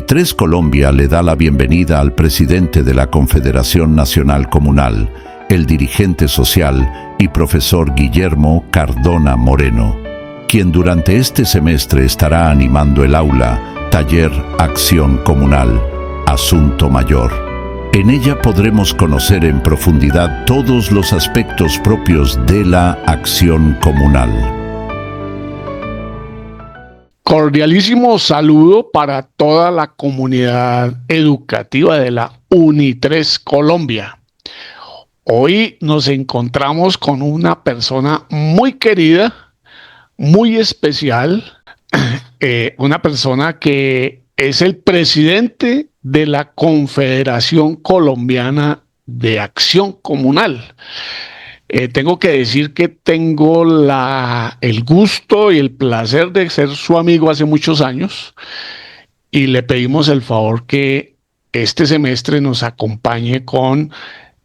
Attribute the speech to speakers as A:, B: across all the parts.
A: UNI3 Colombia le da la bienvenida al presidente de la Confederación Nacional Comunal, el dirigente social y profesor Guillermo Cardona Moreno, quien durante este semestre estará animando el aula Taller Acción Comunal, Asunto Mayor. En ella podremos conocer en profundidad todos los aspectos propios de la acción comunal.
B: Cordialísimo saludo para toda la comunidad educativa de la UNI3 Colombia. Hoy nos encontramos con una persona muy querida, muy especial, una persona que es el presidente de la Confederación Colombiana de Acción Comunal. Tengo que decir que tengo el gusto y el placer de ser su amigo hace muchos años y le pedimos el favor que este semestre nos acompañe con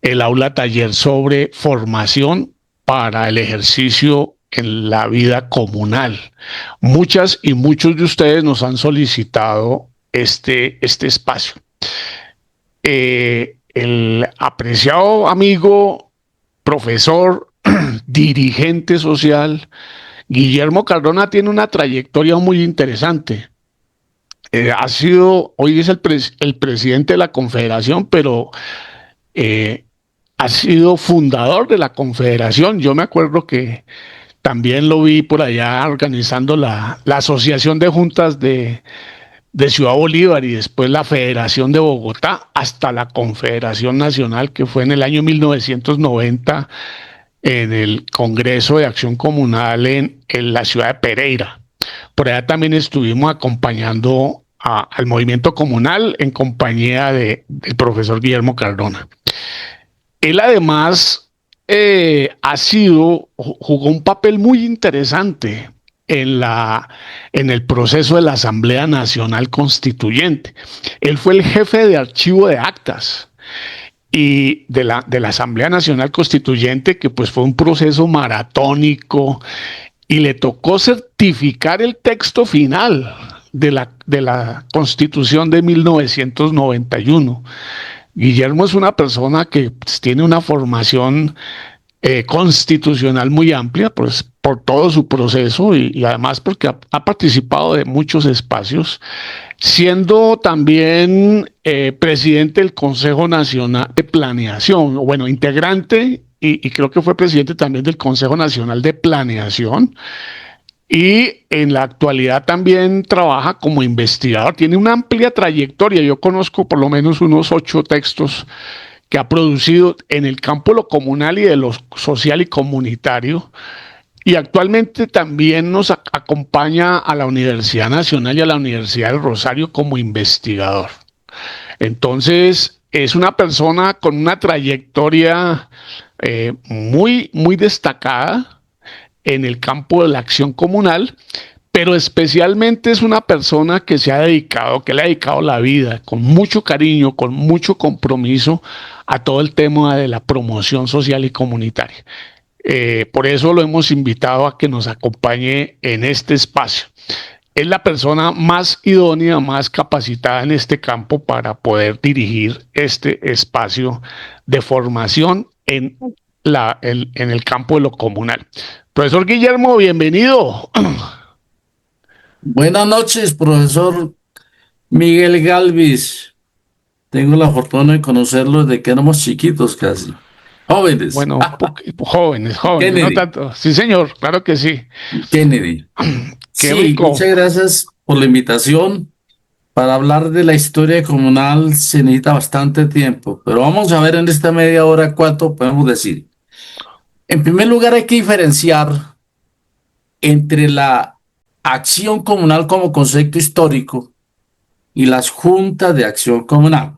B: el aula taller sobre formación para el ejercicio en la vida comunal. Muchas y muchos de ustedes nos han solicitado este espacio. El apreciado amigo, profesor, dirigente social, Guillermo Cardona tiene una trayectoria muy interesante. Hoy es el presidente de la Confederación, pero ha sido fundador de la Confederación. Yo me acuerdo que también lo vi por allá organizando la Asociación de Juntas de Ciudad Bolívar y después la Federación de Bogotá hasta la Confederación Nacional, que fue en el año 1990 en el Congreso de Acción Comunal en la ciudad de Pereira. Por allá también estuvimos acompañando al movimiento comunal en compañía del profesor Guillermo Cardona. Él además jugó un papel muy interesante en el proceso de la Asamblea Nacional Constituyente. Él fue el jefe de archivo de actas y de la Asamblea Nacional Constituyente, que pues fue un proceso maratónico, y le tocó certificar el texto final de la Constitución de 1991. Guillermo es una persona que pues, tiene una formación constitucional muy amplia, pues por todo su proceso y además porque ha participado de muchos espacios, siendo también presidente del Consejo Nacional de Planeación, bueno, integrante y creo que fue presidente también del Consejo Nacional de Planeación, y en la actualidad también trabaja como investigador. Tiene una amplia trayectoria. Yo conozco por lo menos unos 8 textos que ha producido en el campo de lo comunal y de lo social y comunitario. Y actualmente también nos acompaña a la Universidad Nacional y a la Universidad del Rosario como investigador. Entonces, es una persona con una trayectoria muy destacada en el campo de la acción comunal, pero especialmente es una persona que le ha dedicado la vida con mucho cariño, con mucho compromiso a todo el tema de la promoción social y comunitaria. Por eso lo hemos invitado a que nos acompañe en este espacio. Es la persona más idónea, más capacitada en este campo para poder dirigir este espacio de formación en el campo de lo comunal. Profesor Guillermo, bienvenido.
C: Buenas noches, profesor Miguel Galvis. Tengo la fortuna de conocerlo desde que éramos chiquitos casi. Jóvenes.
B: Bueno, jóvenes,
C: Kennedy.
B: no tanto. Sí, señor, claro que sí.
C: Kennedy.
B: Qué
C: Sí,
B: rico.
C: muchas gracias por la invitación. Para hablar de la historia comunal se necesita bastante tiempo, pero vamos a ver en esta media hora cuánto podemos decir. En primer lugar, hay que diferenciar entre la acción comunal como concepto histórico y las juntas de acción comunal.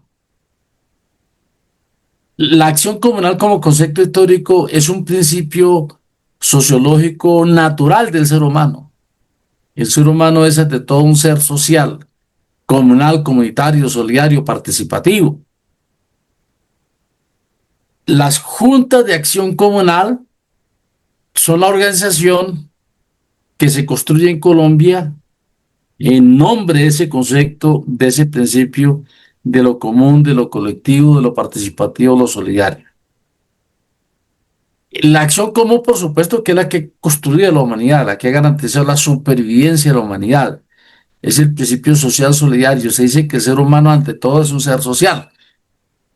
C: La acción comunal como concepto histórico es un principio sociológico natural del ser humano. El ser humano es ante todo un ser social, comunal, comunitario, solidario, participativo. Las juntas de acción comunal son la organización que se construye en Colombia en nombre de ese concepto, de ese principio de lo común, de lo colectivo, de lo participativo, lo solidario. La acción común, por supuesto, que es la que construye la humanidad, la que garantiza la supervivencia de la humanidad. Es el principio social solidario. Se dice que el ser humano, ante todo, es un ser social.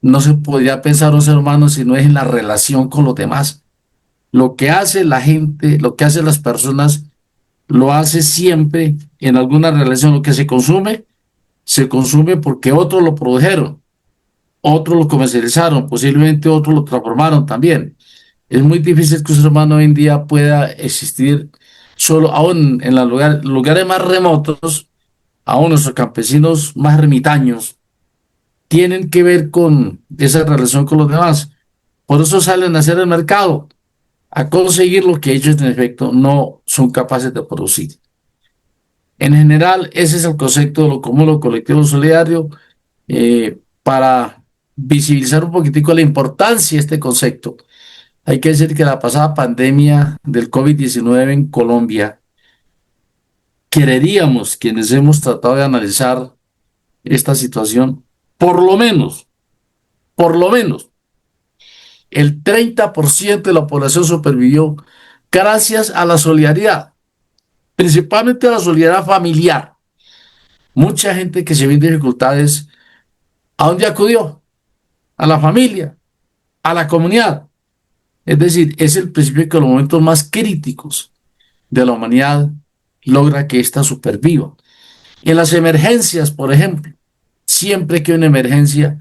C: No se podría pensar un ser humano si no es en la relación con los demás. Lo que hace la gente, lo que hacen las personas, lo hace siempre en alguna relación. Lo que se consume porque otros lo produjeron, otros lo comercializaron, posiblemente otros lo transformaron también. Es muy difícil que un ser humano hoy en día pueda existir solo, aún en los lugares más remotos, aún nuestros campesinos más ermitaños, tienen que ver con esa relación con los demás. Por eso salen a hacer el mercado, a conseguir lo que ellos en efecto no son capaces de producir. En general, ese es el concepto de lo común, lo colectivo, lo solidario, para visibilizar un poquitico la importancia de este concepto. Hay que decir que la pasada pandemia del COVID-19 en Colombia, creeríamos quienes hemos tratado de analizar esta situación, por lo menos, el 30% de la población supervivió gracias a la solidaridad, principalmente a la solidaridad familiar. Mucha gente que se ve en dificultades, ¿a dónde acudió? A la familia, a la comunidad. Es decir, es el principio que en los momentos más críticos de la humanidad logra que ésta superviva. En las emergencias, por ejemplo, siempre que hay una emergencia,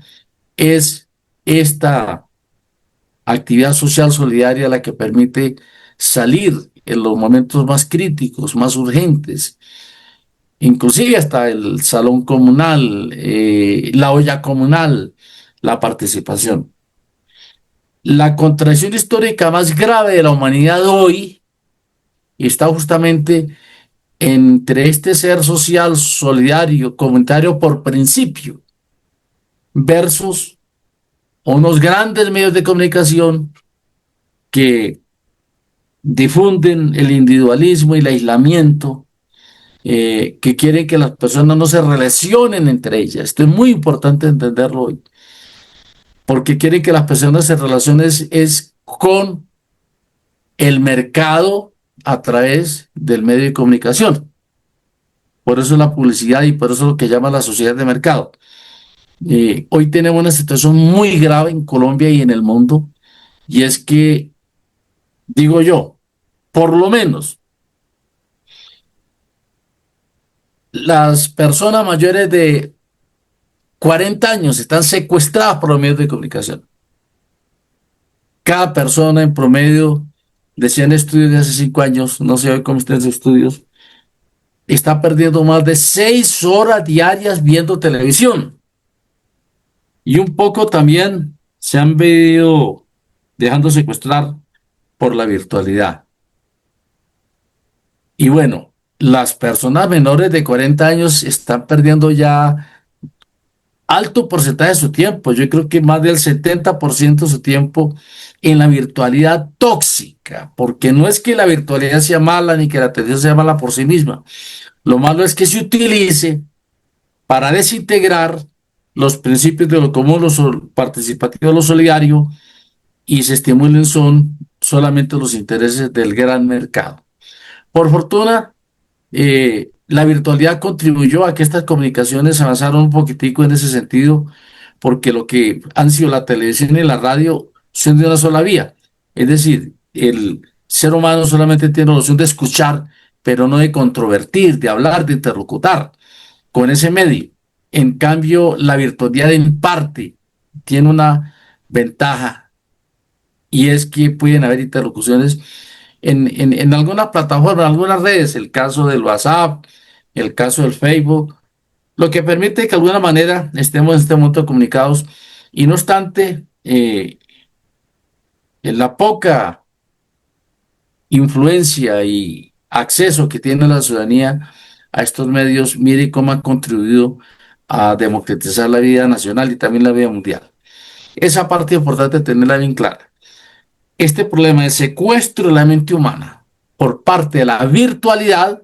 C: es esta actividad social solidaria la que permite salir en los momentos más críticos, más urgentes, inclusive hasta el salón comunal, la olla comunal, la participación. La contradicción histórica más grave de la humanidad hoy está justamente entre este ser social, solidario, comunitario por principio, versus unos grandes medios de comunicación que difunden el individualismo y el aislamiento, que quieren que las personas no se relacionen entre ellas. Esto es muy importante entenderlo hoy, porque quieren que las personas se relacionen es con el mercado a través del medio de comunicación. Por eso la publicidad y por eso lo que llama la sociedad de mercado. Hoy tenemos una situación muy grave en Colombia y en el mundo, y es que, digo yo, por lo menos las personas mayores de 40 años están secuestradas por los medios de comunicación. Cada persona en promedio, decían estudios de hace 5 años, no sé hoy cómo están esos estudios, está perdiendo más de 6 horas diarias viendo televisión. Y un poco también se han venido dejando secuestrar por la virtualidad. Y bueno, las personas menores de 40 años están perdiendo ya alto porcentaje de su tiempo. Yo creo que más del 70% de su tiempo en la virtualidad tóxica, porque no es que la virtualidad sea mala ni que la televisión sea mala por sí misma. Lo malo es que se utilice para desintegrar los principios de lo común, lo participativo, lo solidario, y se estimulen solamente los intereses del gran mercado. Por fortuna, la virtualidad contribuyó a que estas comunicaciones avanzaron un poquitico en ese sentido, porque lo que han sido la televisión y la radio son de una sola vía. Es decir, el ser humano solamente tiene la opción de escuchar, pero no de controvertir, de hablar, de interlocutar con ese medio. En cambio, la virtualidad en parte tiene una ventaja, y es que pueden haber interlocuciones en alguna plataforma, en algunas redes, el caso del WhatsApp, el caso del Facebook, lo que permite que de alguna manera estemos en este momento comunicados, y no obstante, en la poca influencia y acceso que tiene la ciudadanía a estos medios, mire cómo ha contribuido a democratizar la vida nacional y también la vida mundial. Esa parte es importante tenerla bien clara. Este problema de secuestro de la mente humana por parte de la virtualidad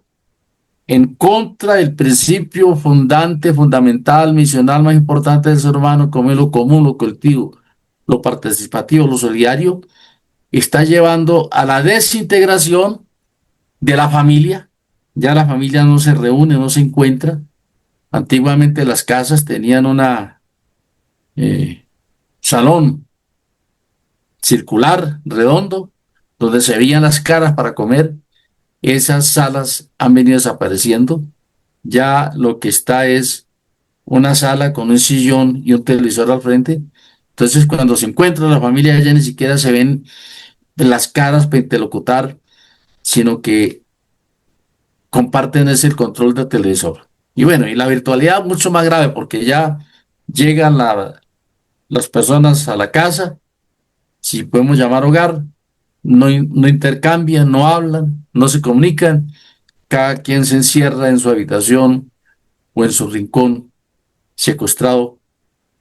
C: en contra del principio fundamental, misional más importante del ser humano, como es lo común, lo colectivo, lo participativo, lo solidario, está llevando a la desintegración de la familia. Ya la familia no se reúne, no se encuentra. Antiguamente las casas tenían una salón circular, redondo, donde se veían las caras para comer. Esas salas han venido desapareciendo. Ya lo que está es una sala con un sillón y un televisor al frente. Entonces, cuando se encuentra la familia, ya ni siquiera se ven las caras para interlocutar, sino que comparten ese el control del televisor. Y bueno, y la virtualidad mucho más grave, porque ya llegan las personas a la casa, si podemos llamar hogar, no intercambian, no hablan, no se comunican, cada quien se encierra en su habitación o en su rincón, secuestrado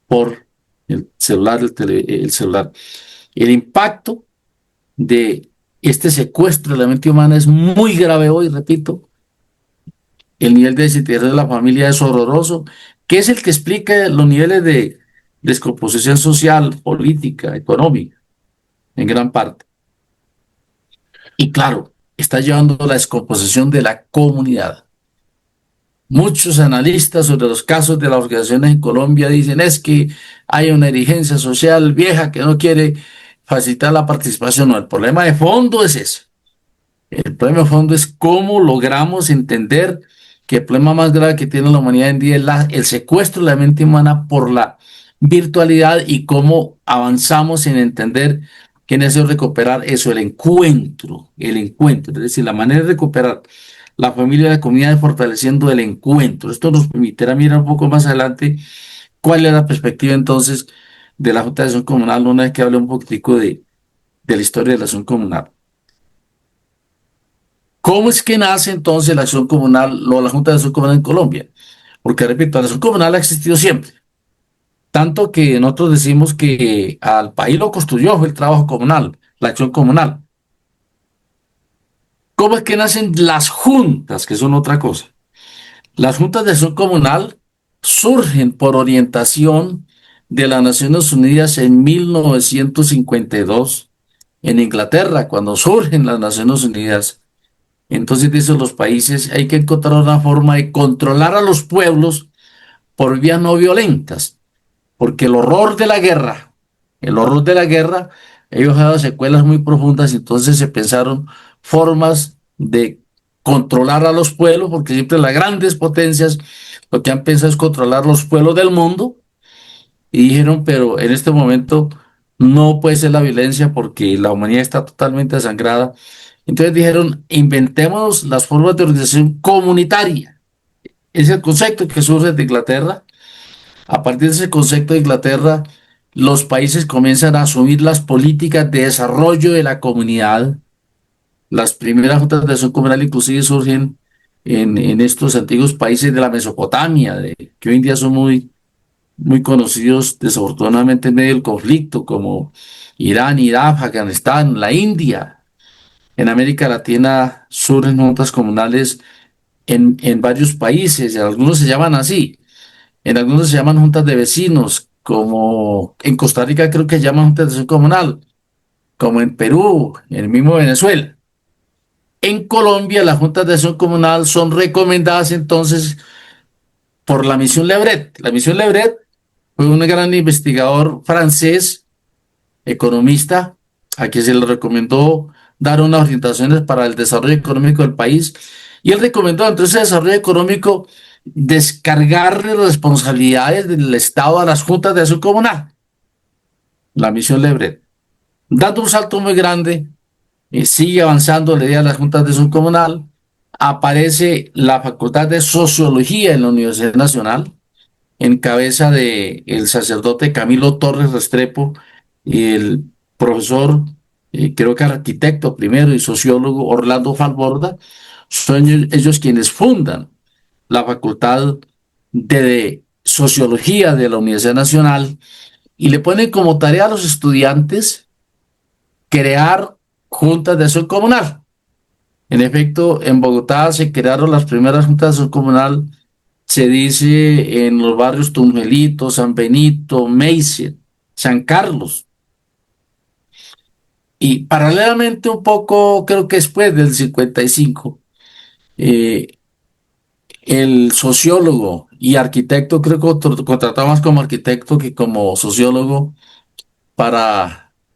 C: por el celular, el celular. El impacto de este secuestro de la mente humana es muy grave hoy, repito. El nivel de desintegración de la familia es horroroso, que es el que explica los niveles de descomposición social, política, económica, en gran parte. Y claro, está llevando a la descomposición de la comunidad. Muchos analistas sobre los casos de las organizaciones en Colombia dicen es que hay una dirigencia social vieja que no quiere facilitar la participación. No, el problema de fondo es eso. El problema de fondo es cómo logramos entender que el problema más grave que tiene la humanidad en día es el secuestro de la mente humana por la virtualidad y cómo avanzamos en entender que es necesario recuperar eso, el encuentro, es decir, la manera de recuperar la familia y la comunidad es fortaleciendo el encuentro. Esto nos permitirá mirar un poco más adelante cuál es la perspectiva entonces de la Junta de Acción Comunal, una vez que hable un poquitico de la historia de la acción comunal. ¿Cómo es que nace entonces la acción comunal o la Junta de Acción Comunal en Colombia? Porque, repito, la acción comunal ha existido siempre. Tanto que nosotros decimos que al país lo construyó fue el trabajo comunal, la acción comunal. ¿Cómo es que nacen las juntas, que son otra cosa? Las juntas de acción comunal surgen por orientación de las Naciones Unidas en 1952, en Inglaterra, cuando surgen las Naciones Unidas. Entonces dicen los países, hay que encontrar una forma de controlar a los pueblos por vías no violentas, porque el horror de la guerra, ellos han dado secuelas muy profundas, y entonces se pensaron formas de controlar a los pueblos, porque siempre las grandes potencias lo que han pensado es controlar los pueblos del mundo, y dijeron, pero en este momento no puede ser la violencia porque la humanidad está totalmente desangrada. Entonces dijeron, inventémonos las formas de organización comunitaria. Es el concepto que surge de Inglaterra. A partir de ese concepto de Inglaterra, los países comienzan a asumir las políticas de desarrollo de la comunidad. Las primeras juntas de acción comunal inclusive surgen en estos antiguos países de la Mesopotamia, que hoy en día son muy conocidos desafortunadamente en medio del conflicto, como Irán, Irak, Afganistán, la India. En América Latina surgen juntas comunales en varios países, algunos se llaman así, en algunos se llaman juntas de vecinos, como en Costa Rica creo que se llaman juntas de acción comunal, como en Perú, en el mismo Venezuela. En Colombia las juntas de acción comunal son recomendadas entonces por la misión Lebret. La misión Lebret fue un gran investigador francés, economista, a quien se le recomendó dar unas orientaciones para el desarrollo económico del país, y él recomendó dentro de ese desarrollo económico descargarle responsabilidades del Estado a las juntas de acción comunal, la misión Lebret. Dando un salto muy grande, sigue avanzando la idea de las juntas de acción comunal, aparece la Facultad de Sociología en la Universidad Nacional, en cabeza de el sacerdote Camilo Torres Restrepo y el profesor, creo que arquitecto primero y sociólogo Orlando Falborda. Son ellos quienes fundan la Facultad de Sociología de la Universidad Nacional y le ponen como tarea a los estudiantes crear juntas de acción comunal. En efecto, en Bogotá se crearon las primeras juntas de acción comunal, se dice en los barrios Tungelito, San Benito, Meiser, San Carlos. Y paralelamente un poco, creo que después del 55, eh, el sociólogo y arquitecto, creo que contrataba más como arquitecto que como sociólogo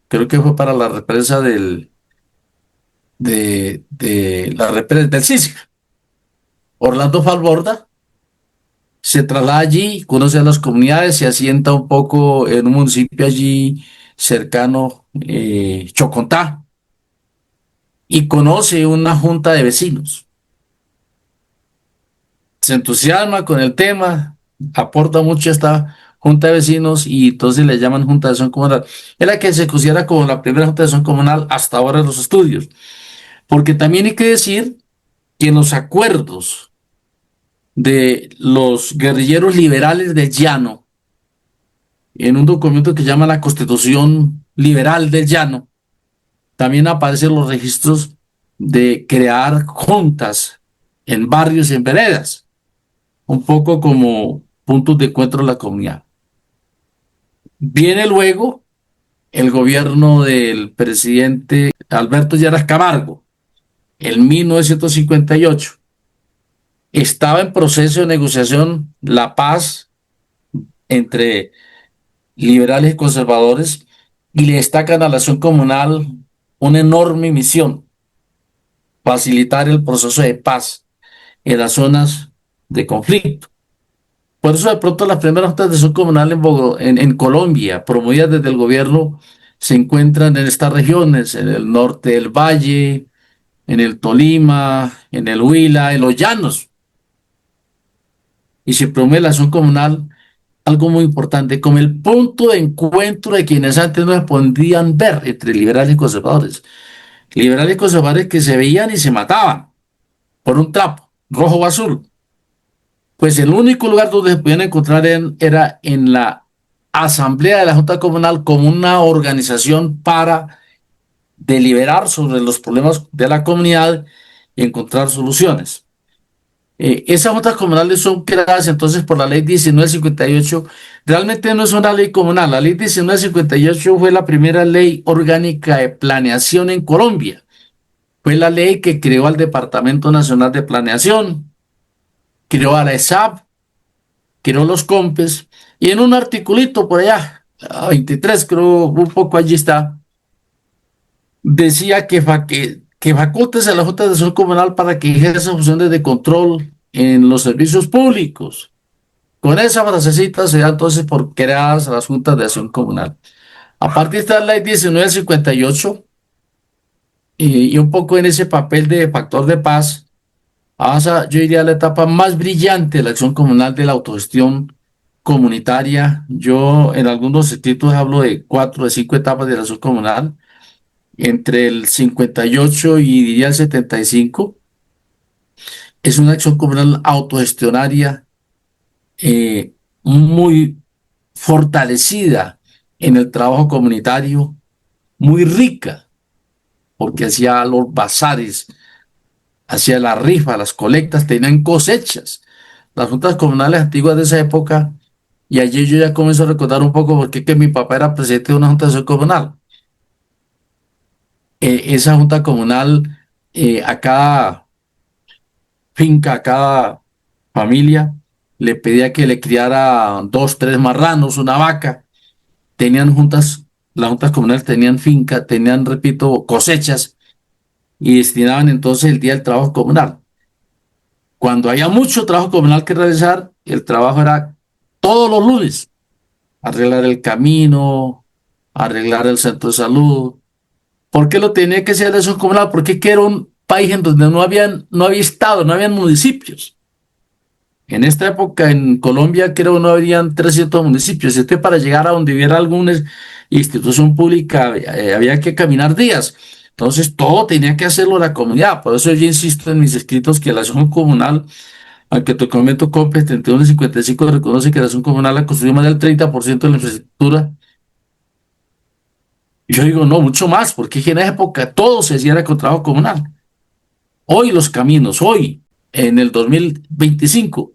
C: creo que fue para la represa de la represa del Cícica. Orlando Falborda se traslada allí, conoce a las comunidades, se asienta un poco en un municipio allí cercano, Chocontá, y conoce una junta de vecinos. Se entusiasma con el tema, aporta mucho a esta junta de vecinos y entonces le llaman Junta de Acción Comunal. Es la que se considera como la primera Junta de Acción Comunal hasta ahora en los estudios. Porque también hay que decir que en los acuerdos de los guerrilleros liberales del Llano, en un documento que se llama la Constitución Liberal del Llano, también aparecen los registros de crear juntas en barrios y en veredas, un poco como puntos de encuentro de la comunidad. Viene luego el gobierno del presidente Alberto Lleras Camargo, en 1958. Estaba en proceso de negociación la paz entre liberales y conservadores y le destacan a la acción comunal una enorme misión: facilitar el proceso de paz en las zonas de conflicto. Por eso de pronto las primeras juntas de acción comunal en Colombia, promovidas desde el gobierno, se encuentran en estas regiones, en el norte del Valle, en el Tolima, en el Huila, en los llanos. Y se promueve la acción comunal, algo muy importante, como el punto de encuentro de quienes antes no se podían ver entre liberales y conservadores. Liberales y conservadores que se veían y se mataban por un trapo, rojo o azul. Pues el único lugar donde se podían encontrar era en la asamblea de la Junta Comunal, como una organización para deliberar sobre los problemas de la comunidad y encontrar soluciones. Esas juntas comunales son creadas entonces por la ley 1958. Realmente no es una ley comunal. La ley 1958 fue la primera ley orgánica de planeación en Colombia. Fue la ley que creó al Departamento Nacional de Planeación, creó a la ESAP, creó los COMPES, y en un articulito por allá, a 23 creo, un poco allí está, decía que facultes a la Junta de Acción Comunal para que ejerza funciones de control en los servicios públicos. Con esa frasecita se da entonces por creadas las Juntas de Acción Comunal. A partir de la ley 1958, y un poco en ese papel de factor de paz, avanza, yo diría, la etapa más brillante de la acción comunal, de la autogestión comunitaria. Yo en algunos títulos hablo de 4 de 5 etapas de la acción comunal, entre el 58 y diría el 75. Es una acción comunal autogestionaria, muy fortalecida en el trabajo comunitario, muy rica, porque hacía los bazares, hacía la rifa, las colectas, tenían cosechas. Las juntas comunales antiguas de esa época, y allí yo ya comienzo a recordar un poco porque que mi papá era presidente de una junta de acción comunal. Esa junta comunal, a cada finca, a cada familia, le pedía que le criara 2, 3 marranos, una vaca. Tenían juntas, las juntas comunales tenían finca, tenían, repito, cosechas, y destinaban entonces el día del trabajo comunal. Cuando había mucho trabajo comunal que realizar, el trabajo era todos los lunes: arreglar el camino, arreglar el centro de salud. ¿Por qué lo tenía que hacer eso comunal? Porque era un país en donde no había estado, no habían municipios. En esta época en Colombia creo que no habrían 300 municipios. Para llegar a donde hubiera alguna institución pública había que caminar días. Entonces todo tenía que hacerlo la comunidad. Por eso yo insisto en mis escritos que la acción comunal, aunque tu documento COPE 3155 reconoce que la acción comunal ha construido más del 30% de la infraestructura, yo digo no, mucho más, porque en esa época todo se hacía con trabajo comunal. Hoy los caminos, hoy, en el 2025,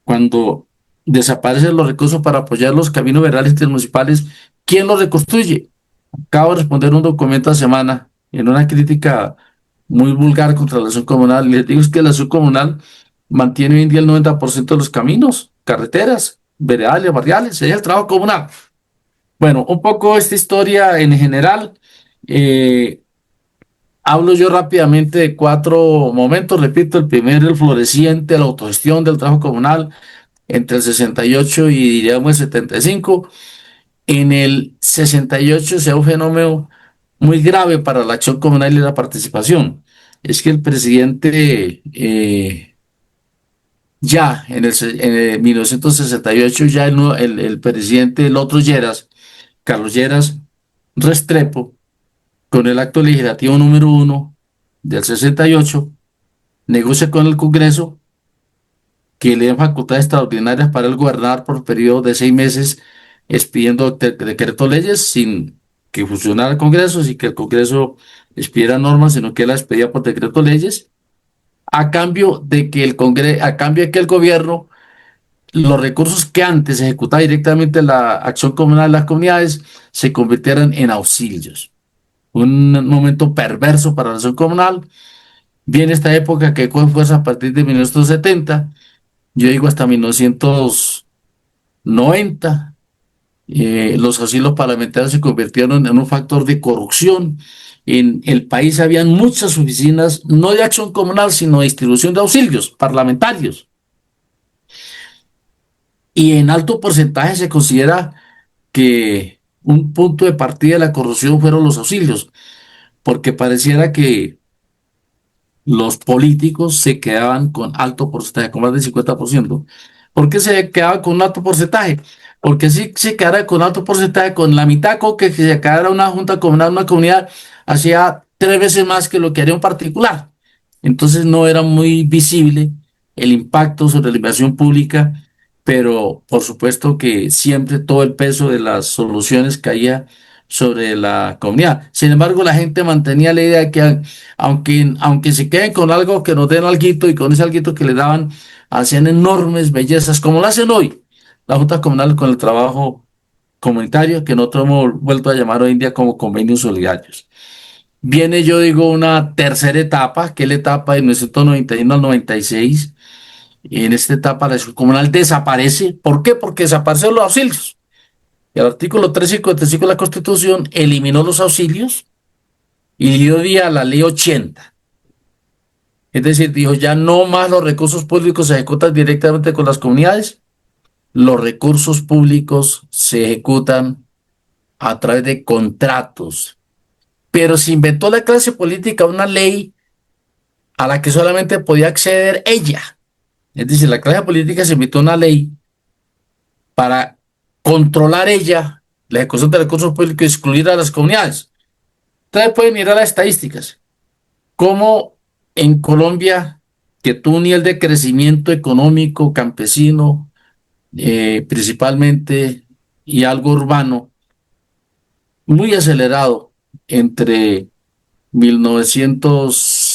C: cuando desaparecen los recursos para apoyar los caminos verales intermunicipales, ¿quién los reconstruye? Acabo de responder un documento a semana en una crítica muy vulgar contra la acción comunal. Les digo es que la acción comunal mantiene hoy en día el 90% de los caminos, carreteras, veredales, barriales, ese es el trabajo comunal. Bueno, un poco esta historia en general. eh, Hablo yo rápidamente de cuatro momentos. Repito, el primero, el floreciente, la autogestión del trabajo comunal entre el 68 y diríamos el 75. En el 68 se da un fenómeno muy grave para la acción comunal y la participación. Es que el presidente, ya en 1968, ya el presidente, el otro Lleras, Carlos Lleras Restrepo, con el acto legislativo número 1 del 68, negocia con el Congreso que le den facultades extraordinarias para el gobernador por periodo de 6 meses, expidiendo decretos leyes sin que funcionara el Congreso, sin que el Congreso expidiera normas, sino que las expedía por decretos leyes, a cambio de que el gobierno, los recursos que antes ejecutaba directamente la acción comunal de las comunidades, se convirtieran en auxilios. Un momento perverso para la acción comunal. Viene esta época que coge fuerza a partir de 1970, yo digo hasta 1990. Los asilos parlamentarios se convirtieron en un factor de corrupción. En el país habían muchas oficinas, no de acción comunal, sino de distribución de auxilios parlamentarios. Y en alto porcentaje se considera que un punto de partida de la corrupción fueron los auxilios, porque pareciera que los políticos se quedaban con alto porcentaje, con más del 50%. ¿Por qué se quedaban con un alto porcentaje? Porque si se quedara con alto porcentaje, con la mitad con que se quedara una junta comunal, una comunidad, hacía 3 veces más que lo que haría un particular. Entonces no era muy visible el impacto sobre la inversión pública, pero por supuesto que siempre todo el peso de las soluciones caía sobre la comunidad. Sin embargo, la gente mantenía la idea de que aunque se queden con algo, que nos den alguito, y con ese alguito que le daban, hacían enormes bellezas, como lo hacen hoy las juntas comunales con el trabajo comunitario, que nosotros hemos vuelto a llamar hoy en día como convenios solidarios. Viene, yo digo, una tercera etapa, que es la etapa de 1991 al 96. Y en esta etapa la acción comunal desaparece. ¿Por qué? Porque desaparecieron los auxilios. El artículo 355 de la Constitución eliminó los auxilios y dio día a la ley 80. Es decir, dijo, ya no más los recursos públicos se ejecutan directamente con las comunidades, los recursos públicos se ejecutan a través de contratos. Pero se inventó la clase política una ley a la que solamente podía acceder ella. Es decir, la clase política se inventó una ley para controlar ella la ejecución de recursos públicos y excluir a las comunidades. Ustedes pueden mirar las estadísticas. Cómo en Colombia, que tuvo un nivel de crecimiento económico campesino, principalmente, y algo urbano, muy acelerado entre 1900,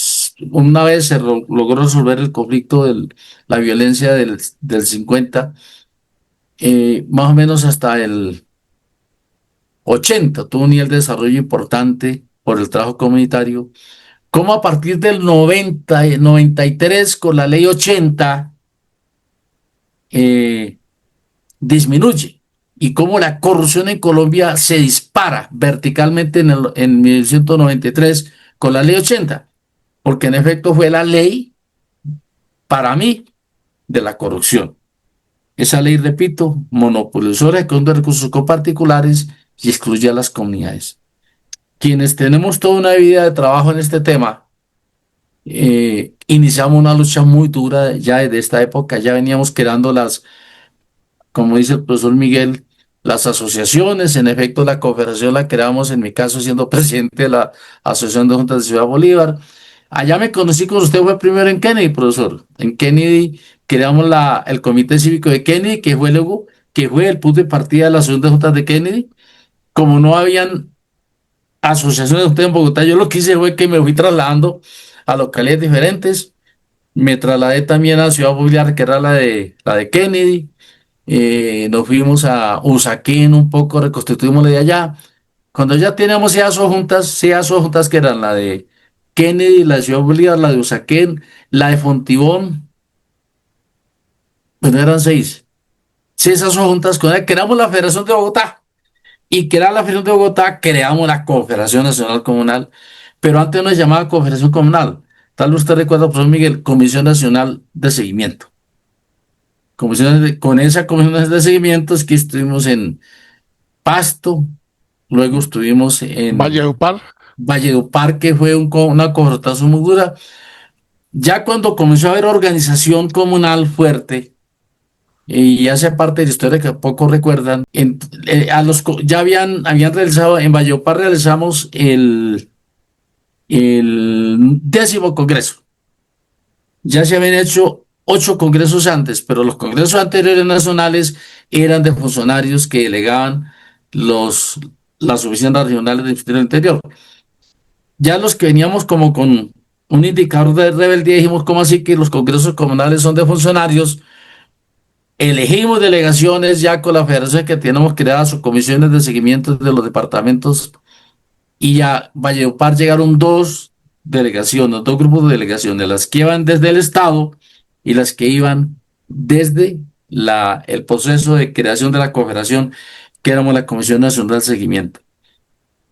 C: una vez se logró resolver el conflicto de la violencia del 50, más o menos hasta el 80, tuvo un nivel de desarrollo importante por el trabajo comunitario, como a partir del 93 con la ley 80 disminuye, y cómo la corrupción en Colombia se dispara verticalmente en 1993 con la ley 80, porque en efecto fue la ley, para mí, de la corrupción. Esa ley, repito, monopolizó la ejecución de recursos con particulares y excluye a las comunidades. Quienes tenemos toda una vida de trabajo en este tema, iniciamos una lucha muy dura ya desde esta época. Ya veníamos creando como dice el profesor Miguel, las asociaciones. En efecto, la confederación la creamos, en mi caso, siendo presidente de la Asociación de Juntas de Ciudad Bolívar. Allá me conocí con usted, fue primero en Kennedy, profesor. En Kennedy creamos el Comité Cívico de Kennedy, que fue luego, que fue el punto de partida de la Asociación de Juntas de Kennedy. Como no habían asociaciones de juntas en Bogotá, yo lo que hice fue que me fui trasladando a localidades diferentes. Me trasladé también a Ciudad Bolívar, que era la de Kennedy. Nos fuimos a Usaquén un poco, reconstituimos la de allá. Cuando ya teníamos esas dos juntas que eran la de Kennedy, la de Ciudad Bolívar, la de Usaquén, la de Fontibón, bueno, eran seis. Sí, esas son juntas con creamos la Federación de Bogotá y crear la Federación de Bogotá creamos la Confederación Nacional Comunal, pero antes no se llamaba Confederación Comunal. Tal vez usted recuerda, profesor Miguel, Comisión Nacional de Seguimiento. Con esa Comisión de Seguimiento es que estuvimos en Pasto, luego estuvimos en
B: Valledupar.
C: Valledupar, que fue una confrontación muy dura. Ya cuando comenzó a haber organización comunal fuerte, y hace parte de la historia que pocos recuerdan, ya habían realizado, en Valledupar realizamos el 10º congreso. Ya se habían hecho 8 congresos antes, pero los congresos anteriores nacionales eran de funcionarios que delegaban las oficinas regionales del interior. Ya los que veníamos como con un indicador de rebeldía, dijimos, ¿cómo así que los congresos comunales son de funcionarios? Elegimos delegaciones ya con la federación que tenemos creadas o comisiones de seguimiento de los departamentos y ya Valledupar llegaron 2 delegaciones, 2 grupos de delegaciones, las que iban desde el Estado y las que iban desde el proceso de creación de la confederación, que éramos la Comisión Nacional de Seguimiento.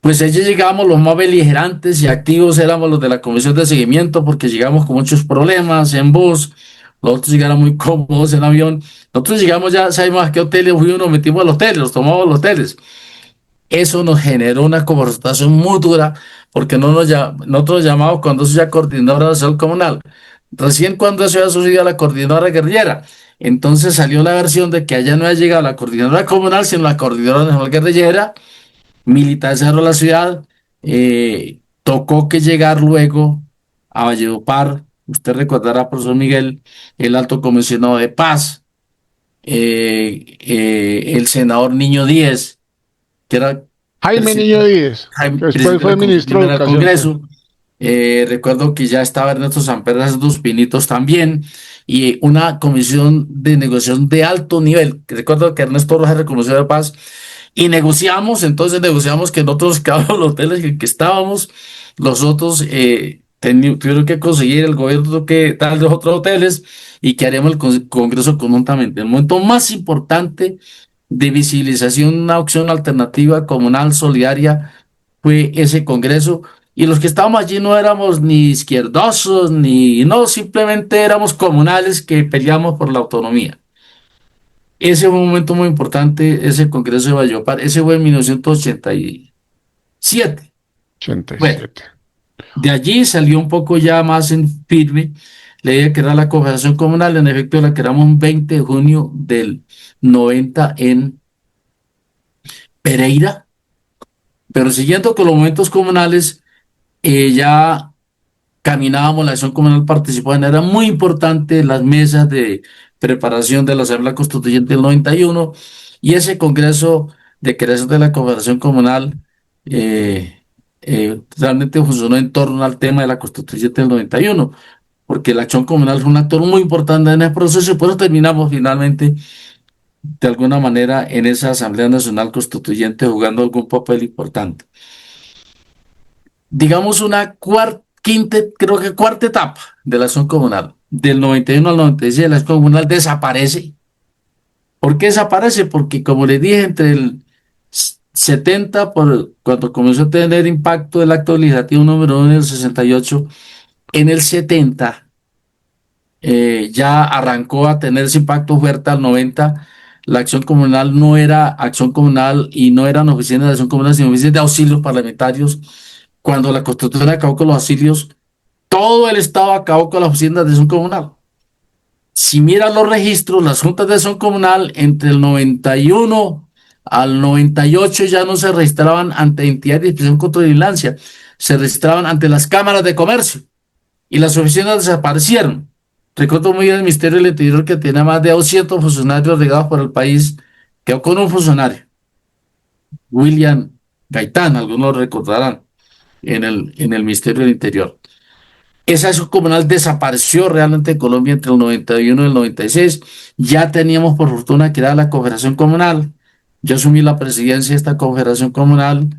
C: Pues allí llegamos los más beligerantes y activos, éramos los de la Comisión de Seguimiento, porque llegamos con muchos problemas en bus, los otros llegaron muy cómodos en avión, nosotros llegamos ya, sabemos a qué hoteles fuimos, nos metimos a los hoteles, nos tomamos los hoteles. Eso nos generó una confrontación muy dura, porque nosotros llamamos cuando eso ya coordinadora de salud comunal. Recién cuando eso había sucedido a la coordinadora guerrillera. Entonces salió la versión de que allá no había llegado la coordinadora comunal, sino la coordinadora nacional guerrillera, militarizaron la ciudad, tocó que llegar luego a Valledupar. Usted recordará, profesor Miguel, el alto comisionado de paz, el senador Niño Díez, que era
B: Jaime Niño
C: presidente,
B: Díez, que después fue ministro de
C: del
B: Educación.
C: Congreso. Recuerdo que ya estaba Ernesto Samper Dos Pinitos también, y una comisión de negociación de alto nivel. Recuerdo que Ernesto Rojas reconoció de paz y negociamos que nosotros quedábamos en los hoteles en que estábamos, los otros tuvieron que conseguir el gobierno que tal de otros hoteles y que haríamos el Congreso conjuntamente. El momento más importante de visibilización, una opción alternativa comunal solidaria fue ese Congreso. Y los que estábamos allí no éramos ni izquierdosos, no, simplemente éramos comunales que peleamos por la autonomía. Ese fue un momento muy importante, ese Congreso de Valledupar, ese fue en 1987.
B: 87.
C: Bueno, de allí salió un poco ya más en firme la idea que era la Confederación Comunal. En efecto, la creamos un 20 de junio del 90 en Pereira, pero siguiendo con los momentos comunales, ya caminábamos, la acción comunal participó de manera muy importante en las mesas de preparación de la Asamblea Constituyente del 91 y ese Congreso de creación de la Confederación Comunal realmente funcionó en torno al tema de la Constituyente del 91, porque la acción comunal fue un actor muy importante en el proceso y por eso terminamos finalmente de alguna manera en esa Asamblea Nacional Constituyente jugando algún papel importante. Digamos creo que cuarta etapa de la acción comunal. Del 91 al 96 la acción comunal desaparece. ¿Por qué desaparece? Porque como les dije, entre el 70, cuando comenzó a tener impacto el acto legislativo número 1 del 68, en el 70 ya arrancó a tener ese impacto fuerte. Al 90 la acción comunal no era acción comunal y no eran oficinas de acción comunal, sino oficinas de auxilios parlamentarios. Cuando la Constitución acabó con los auxilios, todo el Estado acabó con las oficinas de acción comunal. Si miran los registros, las juntas de acción comunal entre el 91 al 98 ya no se registraban ante entidades de inspección contra la vigilancia, se registraban ante las cámaras de comercio y las oficinas desaparecieron. Recuerdo muy bien el Ministerio del Interior, que tenía más de 200 funcionarios regados por el país, quedó con un funcionario, William Gaitán, algunos lo recordarán, en el Ministerio del Interior. Esa acción comunal desapareció realmente en Colombia entre el 91 y el 96. Ya teníamos por fortuna creada la Confederación Comunal. Yo asumí la presidencia de esta Confederación Comunal.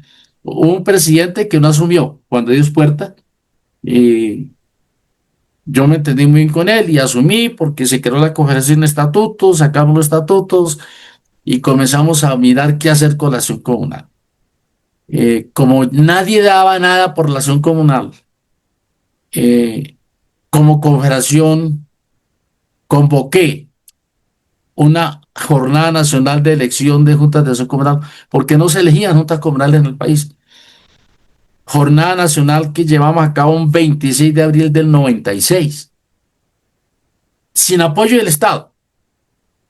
C: Hubo un presidente que no asumió, Juan de Dios Puerta, y yo me entendí muy bien con él y asumí porque se creó la Confederación de Estatutos, sacamos los estatutos y comenzamos a mirar qué hacer con la acción comunal. Como nadie daba nada por la acción comunal, eh, como confederación convoqué una jornada nacional de elección de juntas de acción comunal, porque no se elegían juntas comunales en el país. Jornada nacional que llevamos a cabo un 26 de abril del 96, sin apoyo del Estado.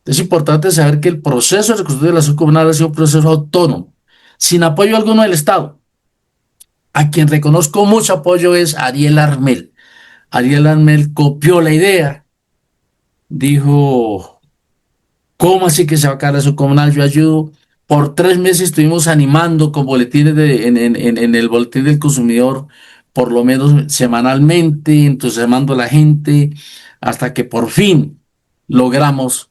C: Es importante saber que el proceso de reconstrucción de la acción comunal ha sido un proceso autónomo, sin apoyo alguno del Estado. A quien reconozco mucho apoyo es Ariel Armel. Ariel Armel copió la idea, dijo: ¿cómo así que se va a caer la acción comunal? Yo ayudo. Por 3 meses estuvimos animando con boletines en el boletín del consumidor, por lo menos semanalmente, entusiasmando a la gente, hasta que por fin logramos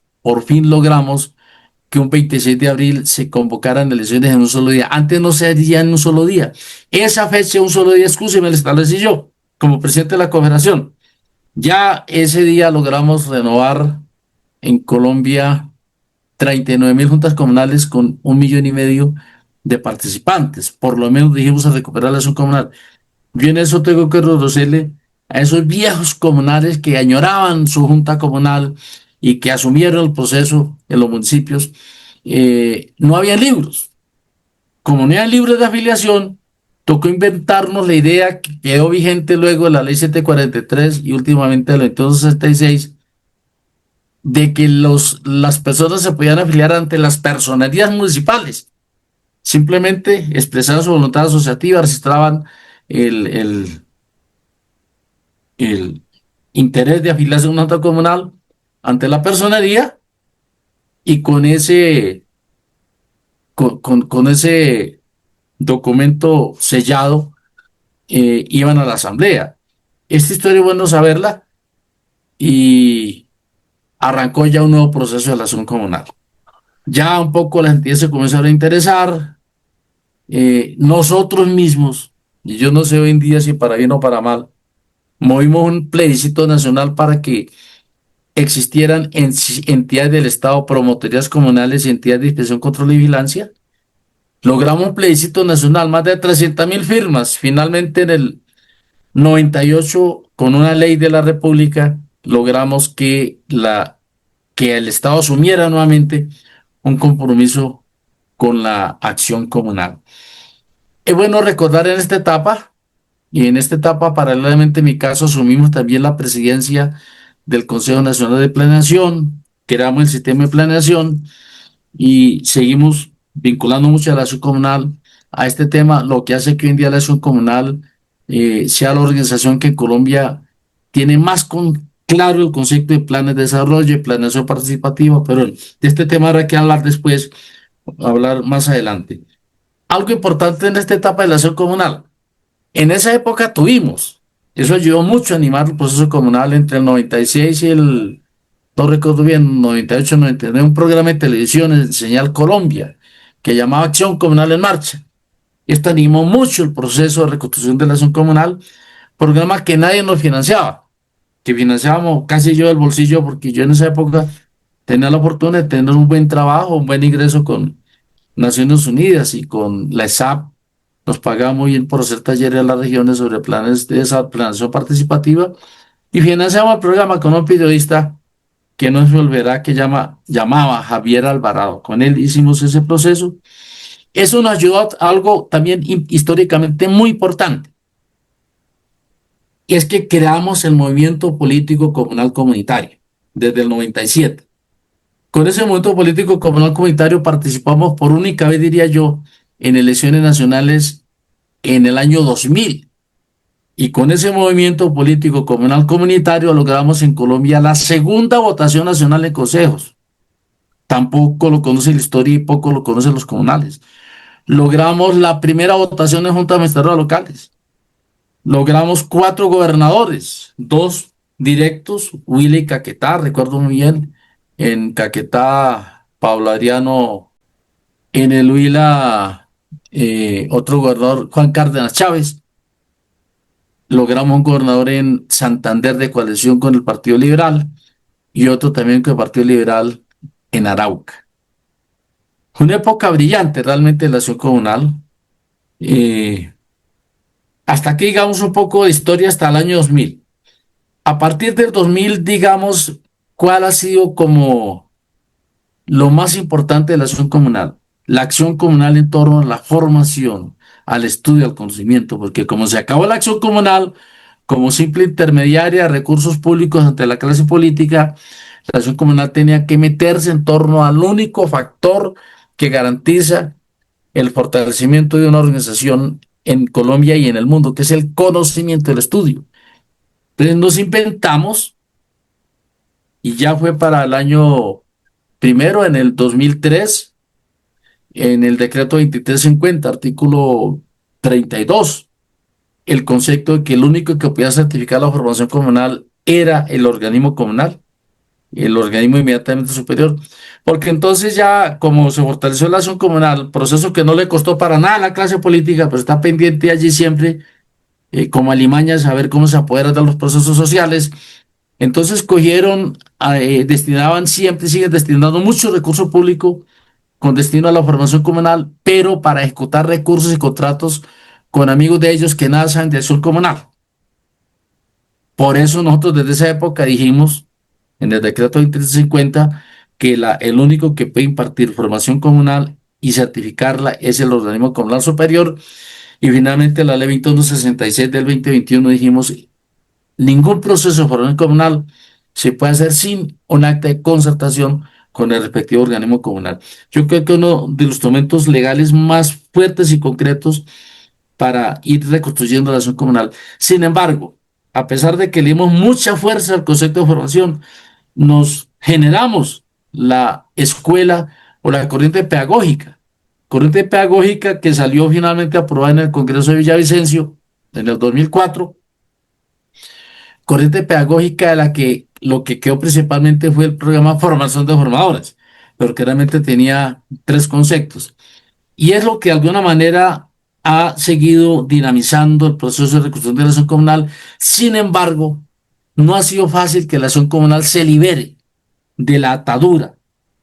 C: que un 26 de abril se convocaran elecciones en un solo día. Antes no se hacía en un solo día. Esa fecha, un solo día, excusa, me la establecí yo, como presidente de la Confederación. Ya ese día logramos renovar en Colombia 39.000 juntas comunales con 1,5 millones de participantes. Por lo menos dijimos a recuperar la acción comunal. Yo en eso tengo que reconocerle a esos viejos comunales que añoraban su junta comunal y que asumieron el proceso en los municipios. No había libros. Como no había libros de afiliación, tocó inventarnos la idea que quedó vigente luego de la ley 743 y últimamente la ley 266, de que las personas se podían afiliar ante las personerías municipales. Simplemente expresaban su voluntad asociativa, registraban el, el, el interés de afiliarse a una junta comunal ante la personería y con ese documento sellado iban a la asamblea. Esta historia es bueno saberla y arrancó ya un nuevo proceso de la acción comunal. Ya un poco la gente se comenzó a interesar. Nosotros mismos, y yo no sé hoy en día si para bien o para mal, movimos un plebiscito nacional para que existieran entidades del Estado, promotorías comunales y entidades de inspección, control y vigilancia. Logramos un plebiscito nacional, más de 300.000 firmas. Finalmente, en el 98, con una ley de la República, logramos que el Estado asumiera nuevamente un compromiso con la acción comunal. Es bueno recordar en esta etapa, y en esta etapa, paralelamente, en mi caso, asumimos también la presidencia del Consejo Nacional de Planeación, creamos el sistema de planeación y seguimos vinculando mucho a la acción comunal a este tema, lo que hace que hoy en día la acción comunal sea la organización que en Colombia tiene más claro el concepto de planes de desarrollo y planeación participativa, pero de este tema habrá que hablar después, hablar más adelante. Algo importante en esta etapa de la acción comunal. En esa época eso ayudó mucho a animar el proceso comunal entre el 96 y no recuerdo bien, 98, 99, un programa de televisión en Señal Colombia que llamaba Acción Comunal en Marcha. Esto animó mucho el proceso de reconstrucción de la acción comunal, programa que nadie nos financiaba, que financiábamos casi yo del bolsillo, porque yo en esa época tenía la oportunidad de tener un buen trabajo, un buen ingreso con Naciones Unidas y con la ESAP. Nos pagaba muy bien por hacer talleres a las regiones sobre planes de esa planeación participativa y financiamos el programa con un periodista que no se olvidará, que llamaba Javier Alvarado. Con él hicimos ese proceso. Eso nos ayudó a algo también históricamente muy importante, y es que creamos el movimiento político comunal comunitario desde el 97. Con ese movimiento político comunal comunitario participamos por única vez, diría yo, en elecciones nacionales en el año 2000. Y con ese movimiento político comunal comunitario logramos en Colombia la segunda votación nacional en consejos. Tampoco lo conoce la historia y poco lo conocen los comunales. Logramos la primera votación en juntas administradoras locales. logramos 4 gobernadores, 2 directos, Huila y Caquetá, recuerdo muy bien, en Caquetá, Pablo Adriano, en el Huila, otro gobernador, Juan Cárdenas Chávez. Logramos un gobernador en Santander de coalición con el Partido Liberal y otro también con el Partido Liberal en Arauca. Fue una época brillante realmente de la acción comunal. Eh, Hasta aquí digamos un poco de historia hasta el año 2000. A partir del 2000, digamos, ¿cuál ha sido como lo más importante de la acción comunal? La acción comunal en torno a la formación, al estudio, al conocimiento, porque como se acabó la acción comunal como simple intermediaria de recursos públicos ante la clase política, la acción comunal tenía que meterse en torno al único factor que garantiza el fortalecimiento de una organización en Colombia y en el mundo, que es el conocimiento, el estudio. Entonces nos inventamos, y ya fue para el año primero, en el 2003, en el decreto 2350, artículo 32, el concepto de que el único que podía certificar la formación comunal era el organismo comunal, el organismo inmediatamente superior, porque entonces ya como se fortaleció la acción comunal, proceso que no le costó para nada a la clase política, pero está pendiente allí siempre, como alimañas, a ver cómo se apoderan de los procesos sociales. Entonces cogieron, destinaban siempre, siguen destinando mucho recurso público con destino a la formación comunal, pero para ejecutar recursos y contratos con amigos de ellos que nada saben de acción comunal. Por eso nosotros desde esa época dijimos, en el decreto 2350, que el único que puede impartir formación comunal y certificarla es el organismo comunal superior. Y finalmente la ley 2166 del 2021 dijimos, ningún proceso de formación comunal se puede hacer sin un acta de concertación con el respectivo organismo comunal. Yo creo que uno de los instrumentos legales más fuertes y concretos para ir reconstruyendo la acción comunal. Sin embargo, a pesar de que le dimos mucha fuerza al concepto de formación, nos generamos la escuela o la corriente pedagógica que salió finalmente aprobada en el Congreso de Villavicencio en el 2004, corriente pedagógica de la que lo que quedó principalmente fue el programa Formación de Formadores, pero que realmente tenía 3 conceptos. Y es lo que de alguna manera ha seguido dinamizando el proceso de reconstrucción de la acción comunal. Sin embargo, no ha sido fácil que la acción comunal se libere de la atadura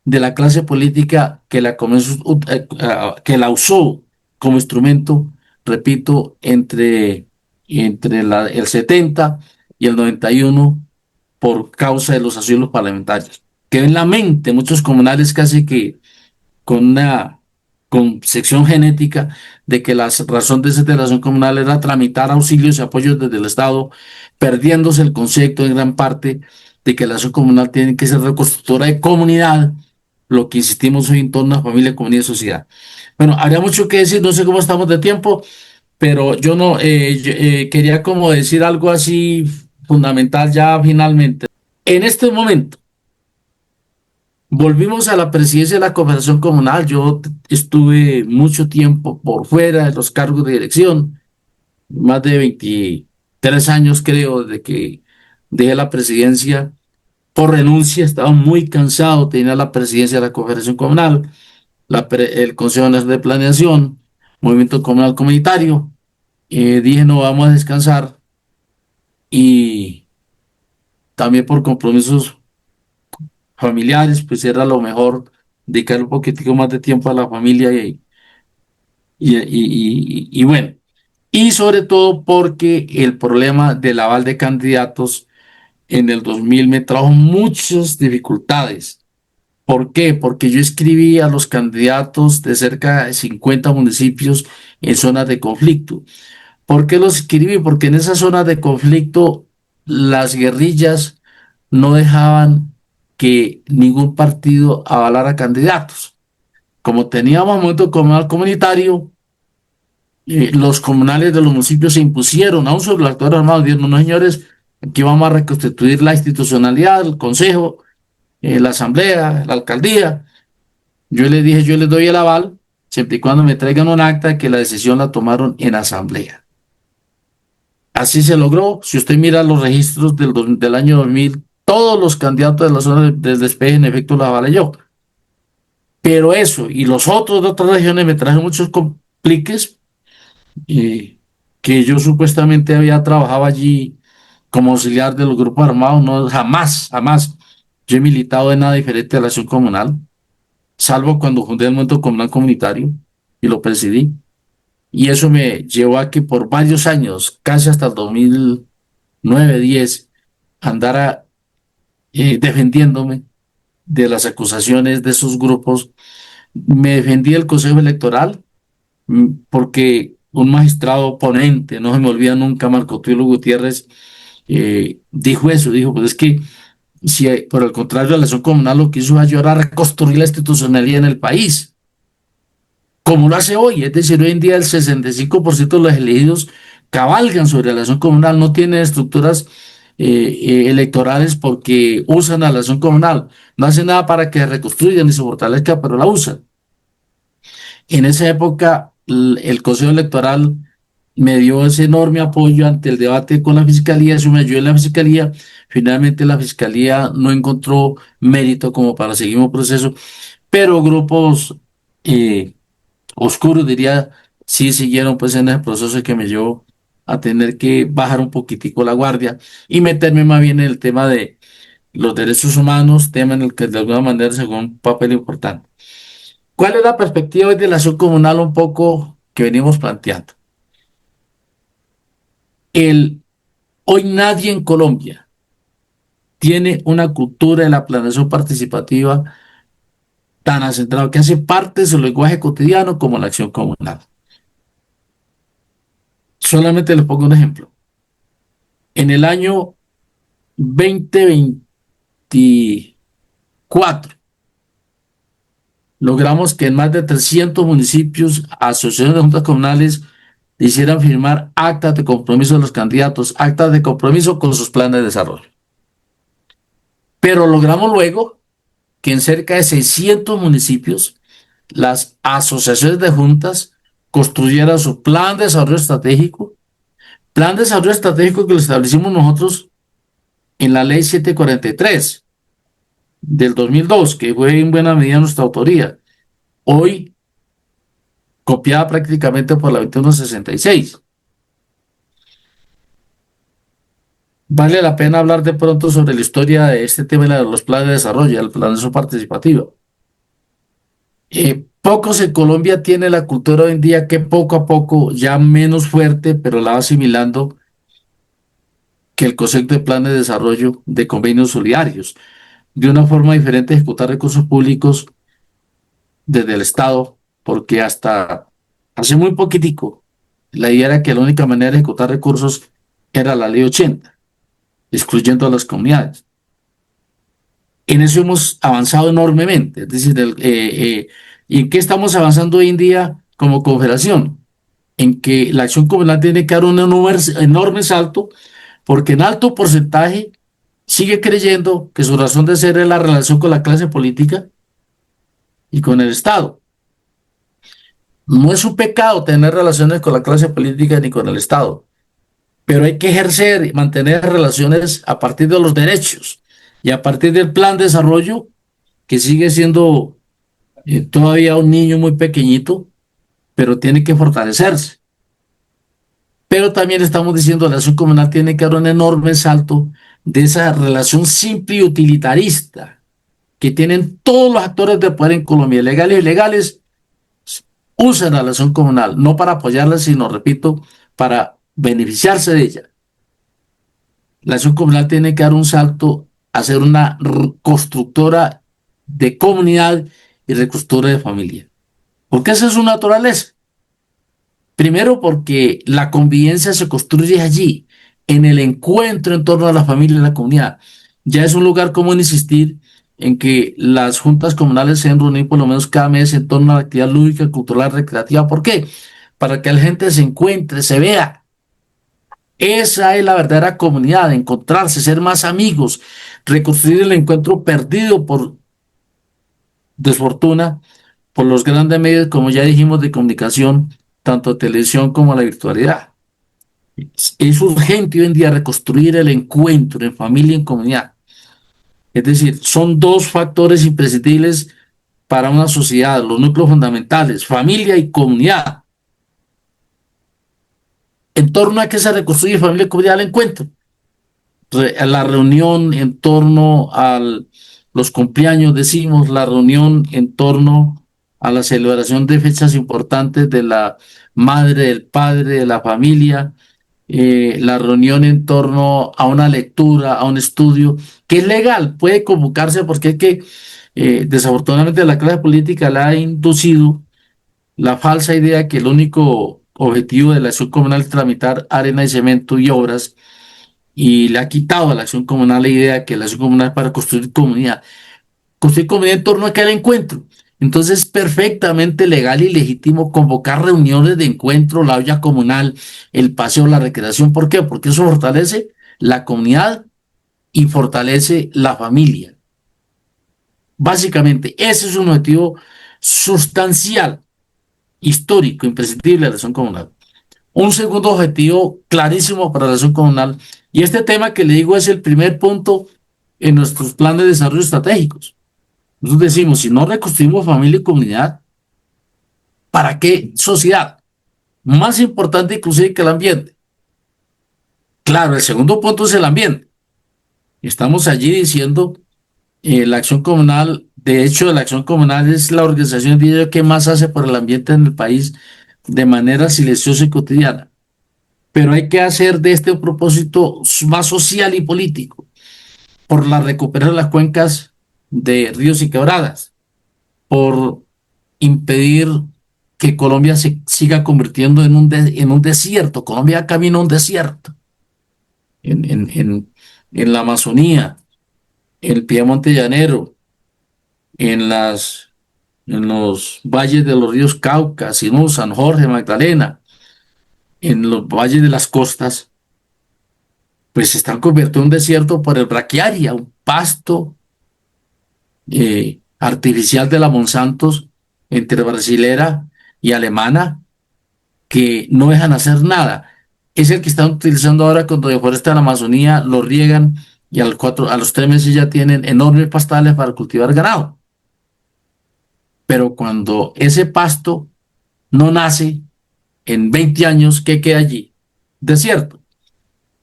C: de la clase política que que la usó como instrumento, repito, entre el 70 y el 91 por causa de los asilos parlamentarios. Quedó en la mente muchos comunales casi que con una concepción genética de que la razón de esa relación comunal era tramitar auxilios y apoyos desde el Estado, perdiéndose el concepto en gran parte de que la acción comunal tiene que ser reconstructora de comunidad, lo que insistimos hoy en torno a familia, comunidad y sociedad. Bueno, habría mucho que decir, no sé cómo estamos de tiempo, pero yo no quería como decir algo así fundamental ya finalmente. En este momento, volvimos a la presidencia de la Confederación Comunal. Yo estuve mucho tiempo por fuera de los cargos de dirección, más de 23 años creo, desde que dejé la presidencia por renuncia. Estaba muy cansado, tenía la presidencia de la Confederación Comunal, el Consejo Nacional de Planeación, Movimiento Comunal Comunitario. Dije, no, vamos a descansar, y también por compromisos familiares, pues era lo mejor dedicar un poquitico más de tiempo a la familia y bueno, y sobre todo porque el problema del aval de candidatos en el 2000 me trajo muchas dificultades. ¿Por qué? Porque yo escribí a los candidatos de cerca de 50 municipios en zonas de conflicto. ¿Por qué los escribí? Porque en esas zonas de conflicto las guerrillas no dejaban que ningún partido avalara candidatos. Como teníamos movimiento comunal comunitario, los comunales de los municipios se impusieron a un sobre el actor armado, diciendo, no señores, aquí vamos a reconstituir la institucionalidad, el consejo, la asamblea, la alcaldía. Yo les dije, yo les doy el aval, siempre y cuando me traigan un acta que la decisión la tomaron en asamblea. Así se logró. Si usted mira los registros del año 2000, todos los candidatos de la zona del despeje en efecto la avalé yo. Pero eso y los otros de otras regiones me trajeron muchos compliques, eh, que yo supuestamente había trabajado allí como auxiliar de los grupos armados. No, jamás, jamás. Yo he militado en nada diferente a la acción comunal, salvo cuando fundé el Movimiento Comunal Comunitario y lo presidí. Y eso me llevó a que por varios años, casi hasta el 2009-10, andara defendiéndome de las acusaciones de esos grupos. Me defendí del Consejo Electoral, porque un magistrado ponente, no se me olvida nunca, Marco Tulio Gutiérrez, dijo eso, dijo, pues es que si por el contrario la acción comunal lo que hizo es ayudar a reconstruir la institucionalidad en el país, como lo hace hoy. Es decir, hoy en día el 65% de los elegidos cabalgan sobre la acción comunal, no tienen estructuras electorales porque usan a la acción comunal, no hacen nada para que reconstruyan ni se fortalezca, pero la usan. En esa época, el Consejo Electoral me dio ese enorme apoyo ante el debate con la Fiscalía, eso me ayudó en la Fiscalía. Finalmente la Fiscalía no encontró mérito como para seguir un proceso, pero grupos eh, oscuros, diría, sí siguieron pues en el proceso que me llevó a tener que bajar un poquitico la guardia y meterme más bien en el tema de los derechos humanos, tema en el que de alguna manera se jugó un papel importante. ¿Cuál es la perspectiva hoy de la acción comunal un poco que venimos planteando? El, Hoy nadie en Colombia tiene una cultura de la planeación participativa tan acentrada que hace parte de su lenguaje cotidiano como la acción comunal. Solamente les pongo un ejemplo. En el año 2024 logramos que en más de 300 municipios, asociaciones de juntas comunales hicieran firmar actas de compromiso de los candidatos, actas de compromiso con sus planes de desarrollo. Pero logramos luego que en cerca de 600 municipios las asociaciones de juntas construyeran su plan de desarrollo estratégico que lo establecimos nosotros en la ley 743 del 2002, que fue en buena medida nuestra autoría, hoy copiada prácticamente por la 2166. Vale la pena hablar de pronto sobre la historia de este tema de los planes de desarrollo, el planeación participativo. Pocos en Colombia tienen la cultura hoy en día que poco a poco, ya menos fuerte, pero la va asimilando, que el concepto de planes de desarrollo de convenios solidarios, de una forma diferente de ejecutar recursos públicos desde el Estado, porque hasta hace muy poquitico la idea era que la única manera de ejecutar recursos era la ley 80, excluyendo a las comunidades. En eso hemos avanzado enormemente, es decir, ¿y en qué estamos avanzando hoy en día como confederación? En que la acción comunal tiene que dar un enorme salto, porque en alto porcentaje sigue creyendo que su razón de ser es la relación con la clase política y con el Estado. No es un pecado tener relaciones con la clase política ni con el Estado, pero hay que ejercer y mantener relaciones a partir de los derechos y a partir del plan de desarrollo, que sigue siendo todavía un niño muy pequeñito, pero tiene que fortalecerse. Pero también estamos diciendo que la acción comunal tiene que dar un enorme salto de esa relación simple y utilitarista que tienen todos los actores de poder en Colombia, legales y ilegales, usan a la acción comunal, no para apoyarla, sino, repito, para beneficiarse de ella. La acción comunal tiene que dar un salto a ser una constructora de comunidad y reconstructora de familia. Porque esa es su naturaleza. Primero, porque la convivencia se construye allí, en el encuentro en torno a la familia y la comunidad. Ya es un lugar común insistir en que las juntas comunales se reúnen por lo menos cada mes en torno a la actividad lúdica, cultural, recreativa. ¿Por qué? Para que la gente se encuentre, se vea. Esa es la verdadera comunidad, encontrarse, ser más amigos, reconstruir el encuentro perdido por desfortuna, por los grandes medios, como ya dijimos, de comunicación, tanto televisión como la virtualidad. Es urgente hoy en día reconstruir el encuentro en familia y en comunidad. Es decir, son dos factores imprescindibles para una sociedad, los núcleos fundamentales, familia y comunidad. ¿En torno a qué se reconstruye familia y comunidad? El encuentro. La reunión en torno a los cumpleaños, decimos, la reunión en torno a la celebración de fechas importantes de la madre, del padre, de la familia, la reunión en torno a una lectura, a un estudio, que es legal, puede convocarse porque es que desafortunadamente la clase política la ha inducido la falsa idea que el único objetivo de la acción comunal es tramitar arena y cemento y obras, y le ha quitado a la acción comunal la idea que la acción comunal es para construir comunidad en torno a aquel encuentro. Entonces es perfectamente legal y legítimo convocar reuniones de encuentro, la olla comunal, el paseo, la recreación. ¿Por qué? Porque eso fortalece la comunidad y fortalece la familia. Básicamente, ese es un objetivo sustancial, histórico, imprescindible de la acción comunal. Un segundo objetivo clarísimo para la acción comunal, y este tema que le digo es el primer punto en nuestros planes de desarrollo estratégicos. Nosotros decimos, si no reconstruimos familia y comunidad, ¿para qué sociedad? Más importante inclusive que el ambiente. Claro, el segundo punto es el ambiente. Estamos allí diciendo, la acción comunal, de hecho, la acción comunal es la organización que más hace por el ambiente en el país de manera silenciosa y cotidiana. Pero hay que hacer de este un propósito más social y político, por la recuperación de las cuencas de ríos y quebradas, por impedir que Colombia se siga convirtiendo en un desierto. Colombia camina a un desierto en la Amazonía, en el Piemonte Llanero, en en los valles de los ríos Cauca, Sinú, San Jorge, Magdalena, en los valles de las costas, pues se están convirtiendo en un desierto por el braquiaria, un pasto artificial de la Monsantos entre brasilera y alemana, que no dejan hacer nada. Es el que están utilizando ahora cuando deforestan la Amazonía, lo riegan y a los 3 meses ya tienen enormes pastales para cultivar ganado. Pero cuando ese pasto no nace, en 20 años, ¿qué queda allí? Desierto.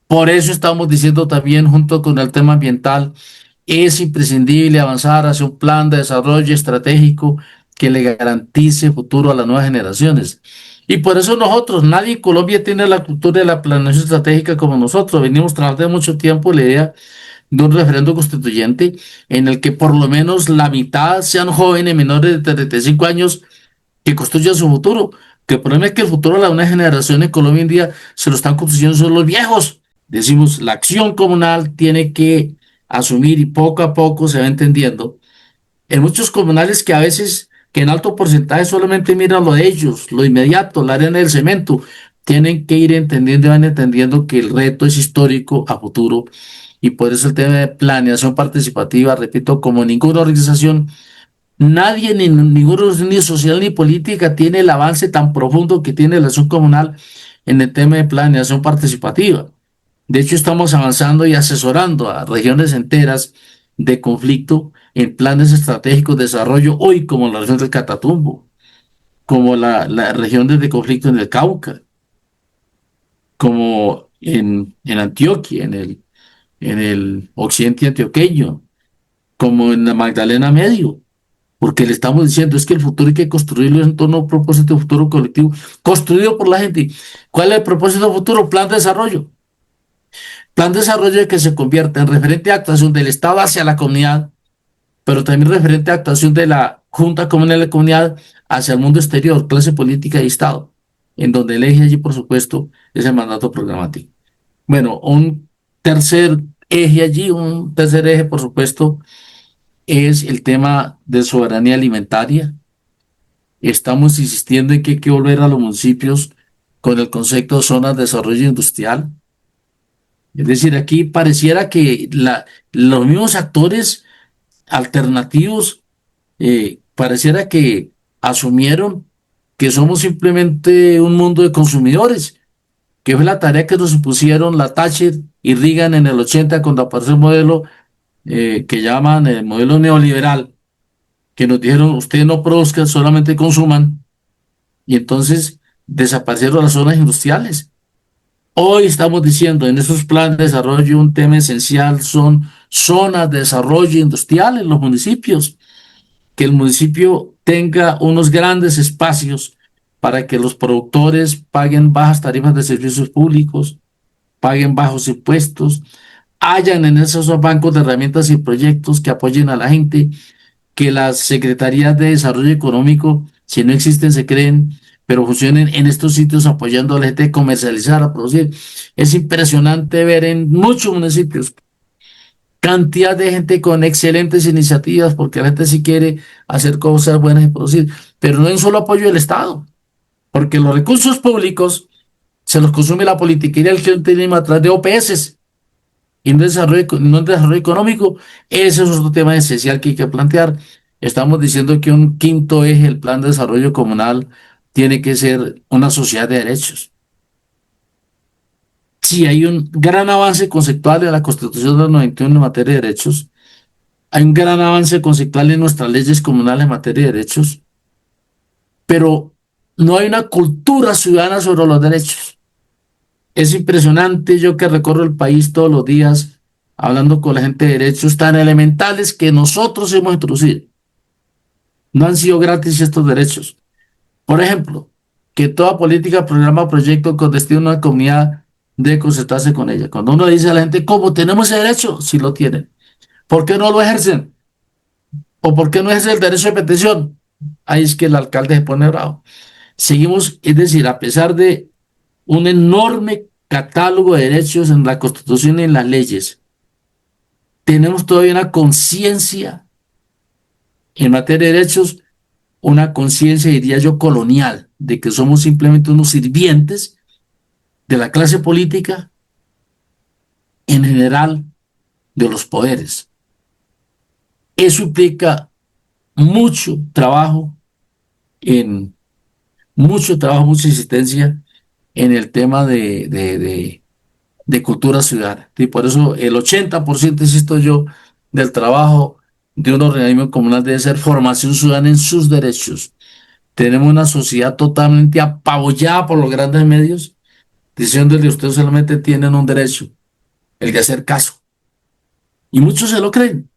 C: Por eso estamos diciendo también, junto con el tema ambiental, es imprescindible avanzar hacia un plan de desarrollo estratégico que le garantice futuro a las nuevas generaciones. Y por eso nosotros, nadie en Colombia tiene la cultura de la planeación estratégica como nosotros. Venimos trabajando mucho tiempo la idea de un referendo constituyente en el que por lo menos la mitad sean jóvenes menores de 35 años que construyan su futuro. Que el problema es que el futuro de la nueva generación en Colombia hoy en día se lo están construyendo son los viejos. Decimos, la acción comunal tiene que asumir, y poco a poco se va entendiendo. En muchos comunales que a veces, que en alto porcentaje solamente miran lo de ellos, lo inmediato, la arena del cemento, tienen que ir entendiendo y van entendiendo que el reto es histórico a futuro, y por eso el tema de planeación participativa, repito, como ninguna organización, nadie, ni ninguna organización ni social ni política tiene el avance tan profundo que tiene la acción comunal en el tema de planeación participativa. De hecho, estamos avanzando y asesorando a regiones enteras de conflicto en planes estratégicos de desarrollo, hoy como la región del Catatumbo, como la región de conflicto en el Cauca, como en Antioquia, en el occidente antioqueño, como en la Magdalena Medio, porque le estamos diciendo es que el futuro hay que construirlo en torno a un propósito de futuro colectivo, construido por la gente. ¿Cuál es el propósito futuro? Plan de desarrollo. Plan de desarrollo que se convierte en referente de actuación del Estado hacia la comunidad, pero también referente de actuación de la Junta Comunal de la Comunidad hacia el mundo exterior, clase política y Estado, en donde el eje allí, por supuesto, es el mandato programático. Bueno, un tercer eje allí, un tercer eje, por supuesto, es el tema de soberanía alimentaria. Estamos insistiendo en que hay que volver a los municipios con el concepto de zonas de desarrollo industrial. Es decir, aquí pareciera que los mismos actores alternativos pareciera que asumieron que somos simplemente un mundo de consumidores que fue la tarea que nos impusieron la Thatcher y Reagan en el 80 cuando apareció el modelo que llaman el modelo neoliberal, que nos dijeron, ustedes no produzcan, solamente consuman, y entonces desaparecieron las zonas industriales. Hoy estamos diciendo en esos planes de desarrollo un tema esencial son zonas de desarrollo industrial en los municipios, que el municipio tenga unos grandes espacios para que los productores paguen bajas tarifas de servicios públicos, paguen bajos impuestos, hayan en esos bancos de herramientas y proyectos que apoyen a la gente, que las secretarías de desarrollo económico, si no existen, se creen, pero funcionen en estos sitios apoyando a la gente a comercializar, a producir. Es impresionante ver en muchos municipios cantidad de gente con excelentes iniciativas, porque la gente sí quiere hacer cosas buenas y producir, pero no en solo apoyo del Estado, porque los recursos públicos se los consume la politiquería del clientelismo a través de OPS y no en desarrollo económico. Ese es otro tema esencial que hay que plantear. Estamos diciendo que un quinto eje del plan de desarrollo comunal tiene que ser una sociedad de derechos. Sí, hay un gran avance conceptual en la Constitución del 91 en materia de derechos. Hay un gran avance conceptual en nuestras leyes comunales en materia de derechos, pero no hay una cultura ciudadana sobre los derechos. Es impresionante, yo que recorro el país todos los días hablando con la gente de derechos tan elementales que nosotros hemos introducido. No han sido gratis estos derechos. Por ejemplo, que toda política, programa, proyecto con destino a una comunidad debe concertarse con ella. Cuando uno le dice a la gente, ¿cómo tenemos ese derecho? Sí lo tienen. ¿Por qué no lo ejercen? ¿O por qué no ejercen el derecho de petición? Ahí es que el alcalde se pone bravo. Seguimos, es decir, a pesar de un enorme catálogo de derechos en la Constitución y en las leyes, tenemos todavía una conciencia en materia de derechos, una conciencia, diría yo, colonial, de que somos simplemente unos sirvientes de la clase política, en general, de los poderes. Eso implica mucho trabajo, mucha insistencia en el tema de cultura ciudadana. Y por eso el 80%, insisto yo, del trabajo de un organismo comunal debe ser formación ciudadana en sus derechos. Tenemos una sociedad totalmente apabullada por los grandes medios, diciéndole ustedes solamente tienen un derecho, el de hacer caso. Y muchos se lo creen.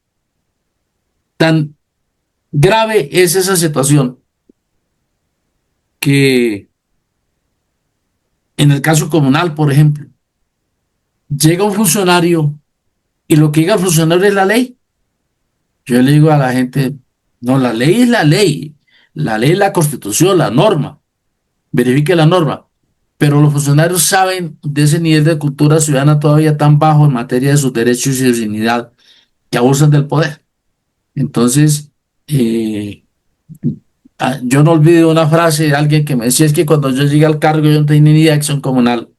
C: Tan grave es esa situación que en el caso comunal, por ejemplo, llega un funcionario y lo que diga el funcionario es la ley. Yo le digo a la gente, no, la ley es la ley. La ley es la Constitución, la norma. Verifique la norma. Pero los funcionarios saben de ese nivel de cultura ciudadana todavía tan bajo en materia de sus derechos y de dignidad que abusan del poder. Entonces, yo no olvido una frase de alguien que me decía, es que cuando yo llegué al cargo yo no tenía ni idea de acción comunal.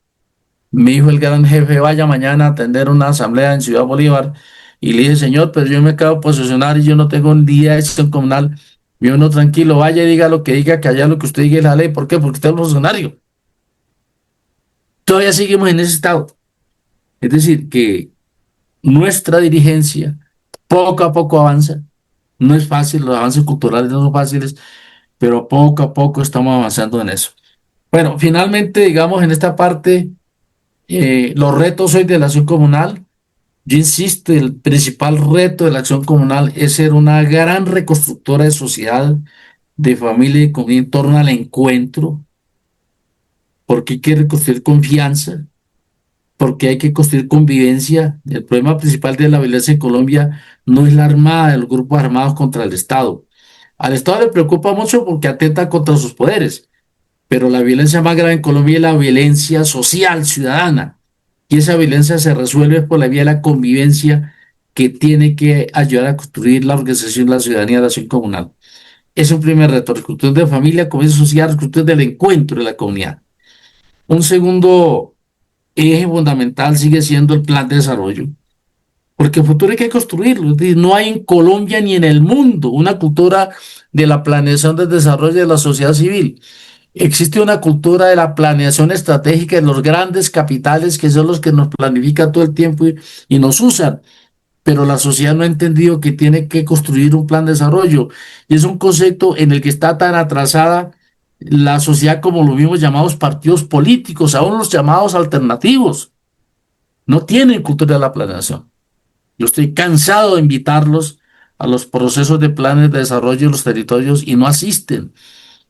C: Me dijo el gran jefe, vaya mañana a atender una asamblea en Ciudad Bolívar. Y le dije, señor, pero yo me acabo de posesionar y yo no tengo ni idea de acción comunal. Y yo no, tranquilo, vaya y diga lo que diga, que allá lo que usted diga es la ley. ¿Por qué? Porque usted es funcionario. Todavía seguimos en ese estado. Es decir, que nuestra dirigencia poco a poco avanza. No es fácil, los avances culturales no son fáciles, pero poco a poco estamos avanzando en eso. Bueno, finalmente, digamos, en esta parte, los retos hoy de la acción comunal, yo insisto, el principal reto de la acción comunal es ser una gran reconstructora de sociedad, de familia y comunidad en torno al encuentro, porque hay que reconstruir confianza, porque hay que construir convivencia. El problema principal de la violencia en Colombia no es la armada de los grupos armados contra el Estado. Al Estado le preocupa mucho porque atenta contra sus poderes, pero la violencia más grave en Colombia es la violencia social, ciudadana, y esa violencia se resuelve por la vía de la convivencia que tiene que ayudar a construir la organización, la ciudadanía, la acción comunal. Es un primer reto, reconstrucción de familia, convivencia social, reconstrucción del encuentro de la comunidad. Un segundo eje fundamental sigue siendo el plan de desarrollo, porque el futuro hay que construirlo. Es decir, no hay en Colombia ni en el mundo una cultura de la planeación del desarrollo de la sociedad civil. Existe una cultura de la planeación estratégica de los grandes capitales que son los que nos planifican todo el tiempo y nos usan, pero la sociedad no ha entendido que tiene que construir un plan de desarrollo y es un concepto en el que está tan atrasada la sociedad como los mismos llamados partidos políticos, aún los llamados alternativos, no tienen cultura de la planeación. Yo estoy cansado de invitarlos a los procesos de planes de desarrollo de los territorios y no asisten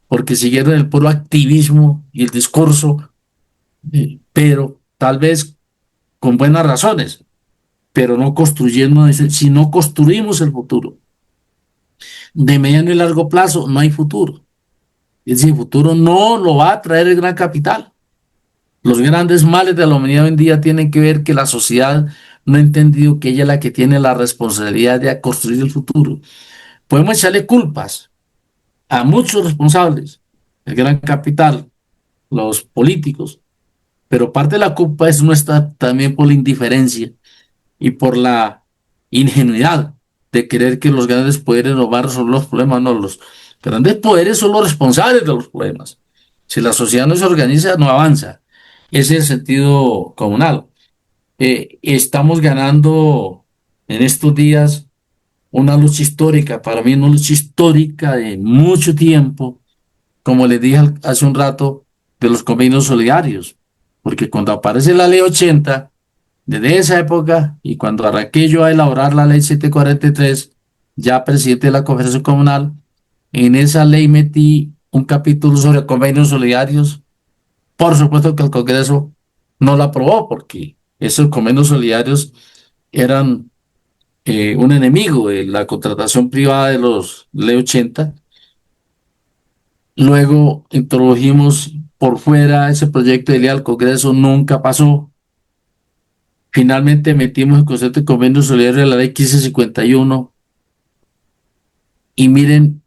C: porque siguieron el puro activismo y el discurso, pero tal vez con buenas razones, pero no construyendo, si no construimos el futuro, de mediano y largo plazo no hay futuro. Es decir, el futuro no lo va a traer el gran capital. Los grandes males de la humanidad hoy en día tienen que ver que la sociedad no ha entendido que ella es la que tiene la responsabilidad de construir el futuro. Podemos echarle culpas a muchos responsables, el gran capital, los políticos, pero parte de la culpa es nuestra también por la indiferencia y por la ingenuidad de creer que los grandes poderes nos van a resolver los problemas. No, los grandes poderes son los responsables de los problemas. Si la sociedad no se organiza, no avanza. Ese es el sentido comunal. Estamos ganando en estos días una lucha histórica, para mí una lucha histórica de mucho tiempo, como les dije hace un rato, de los convenios solidarios, porque cuando aparece la ley 80, desde esa época, y cuando arranqué yo a elaborar la ley 743, ya presidente de la Conferencia Comunal, en esa ley metí un capítulo sobre convenios solidarios. Por supuesto que el Congreso no la aprobó, porque esos convenios solidarios eran un enemigo de la contratación privada de los ley 80. Luego introdujimos por fuera ese proyecto de ley al Congreso, nunca pasó. Finalmente metimos el concepto de convenio solidario de la ley 1551 y miren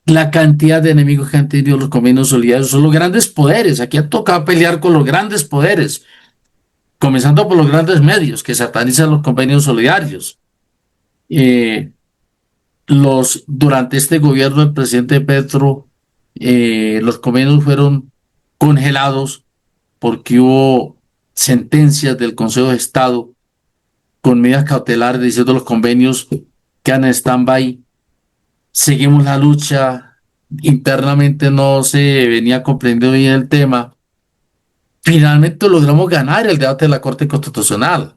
C: la cantidad de enemigos que han tenido los convenios solidarios. Son los grandes poderes. Aquí ha tocado pelear con los grandes poderes, comenzando por los grandes medios que satanizan los convenios solidarios. Durante este gobierno del presidente Petro, los convenios fueron congelados porque hubo sentencias del Consejo de Estado con medidas cautelares diciendo los convenios quedan en stand-by. Seguimos la lucha, internamente no se venía comprendiendo bien el tema. Finalmente logramos ganar el debate de la Corte Constitucional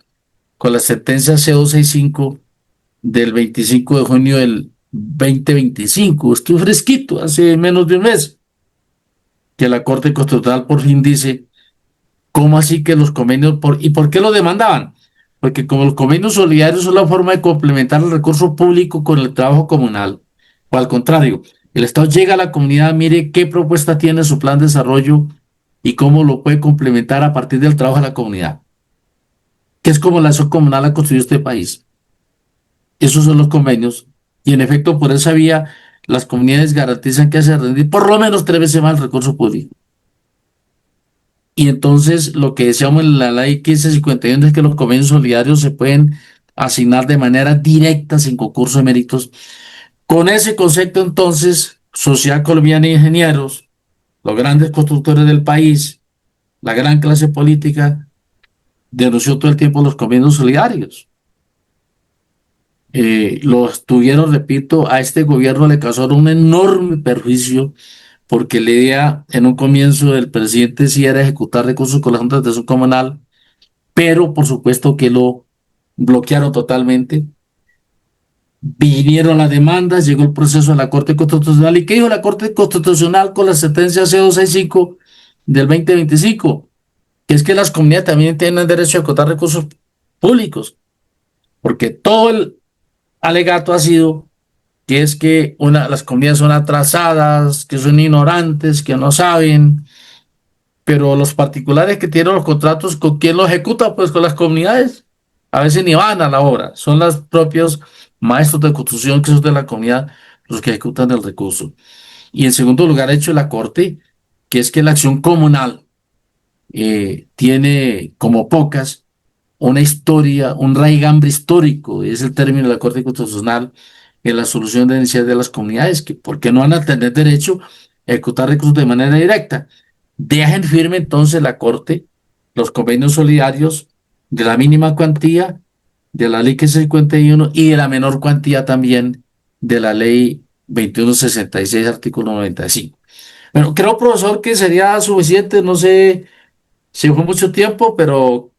C: con la sentencia C265 del 25 de junio del 2025. Estuvo fresquito, hace menos de un mes, que la Corte Constitucional por fin dice, ¿cómo así que los convenios, y por qué lo demandaban? Porque como los convenios solidarios son la forma de complementar el recurso público con el trabajo comunal, o al contrario, el Estado llega a la comunidad, mire qué propuesta tiene su plan de desarrollo y cómo lo puede complementar a partir del trabajo de la comunidad, que es como la acción comunal ha construido este país. Esos son los convenios, y en efecto, por esa vía, las comunidades garantizan que se rendir por lo menos 3 veces más el recurso público. Y entonces, lo que decíamos en la ley 1551 es que los convenios solidarios se pueden asignar de manera directa, sin concurso de méritos. Con ese concepto, entonces, Sociedad Colombiana de Ingenieros, los grandes constructores del país, la gran clase política, denunció todo el tiempo los convenios solidarios. Los tuvieron, repito, a este gobierno le causaron un enorme perjuicio porque la idea en un comienzo del presidente sí era ejecutar recursos con la Junta de Acción Comunal, pero por supuesto que lo bloquearon totalmente. Vinieron las demandas, llegó el proceso a la Corte Constitucional. ¿Y qué dijo la Corte Constitucional con la sentencia C265 del 2025? Que es que las comunidades también tienen derecho a ejecutar recursos públicos, porque todo el alegato ha sido que es que las comunidades son atrasadas, que son ignorantes, que no saben, pero los particulares que tienen los contratos, ¿con quién los ejecuta? Pues con las comunidades. A veces ni van a la obra, son los propios maestros de construcción que son de la comunidad los que ejecutan el recurso. Y en segundo lugar ha hecho la Corte, que es que la acción comunal tiene como pocas una historia, un raigambre histórico, es el término de la Corte Constitucional, en la solución de necesidades de las comunidades, que porque no van a tener derecho ejecutar recursos de manera directa. Deja en firme entonces la Corte los convenios solidarios de la mínima cuantía, de la ley que es 51 y de la menor cuantía también de la ley 2166, artículo 95. Bueno, creo, profesor, que sería suficiente, no sé si fue mucho tiempo, pero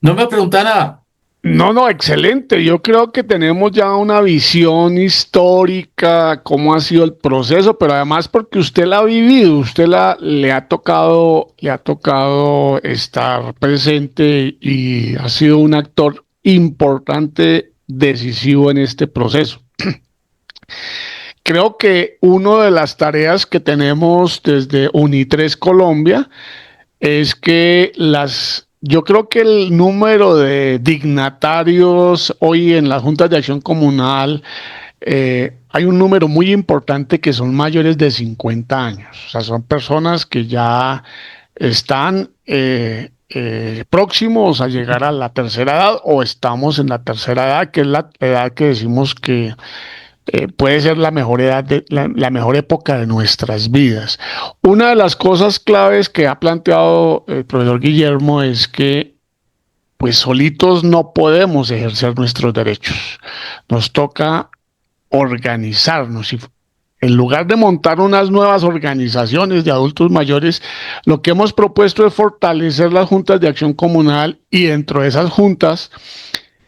C: no me pregunta nada.
B: No, no, excelente. Yo creo que tenemos ya una visión histórica, cómo ha sido el proceso, pero además porque usted la ha vivido, le ha tocado estar presente y ha sido un actor importante, decisivo en este proceso. Creo que una de las tareas que tenemos desde UNI3 Colombia es que yo creo que el número de dignatarios hoy en las juntas de acción comunal, hay un número muy importante que son mayores de 50 años. O sea, son personas que ya están próximos a llegar a la tercera edad o estamos en la tercera edad, que es la edad que decimos que puede ser la mejor edad, la mejor época de nuestras vidas. Una de las cosas claves que ha planteado el profesor Guillermo es que pues solitos no podemos ejercer nuestros derechos. Nos toca organizarnos y en lugar de montar unas nuevas organizaciones de adultos mayores, lo que hemos propuesto es fortalecer las juntas de acción comunal y dentro de esas juntas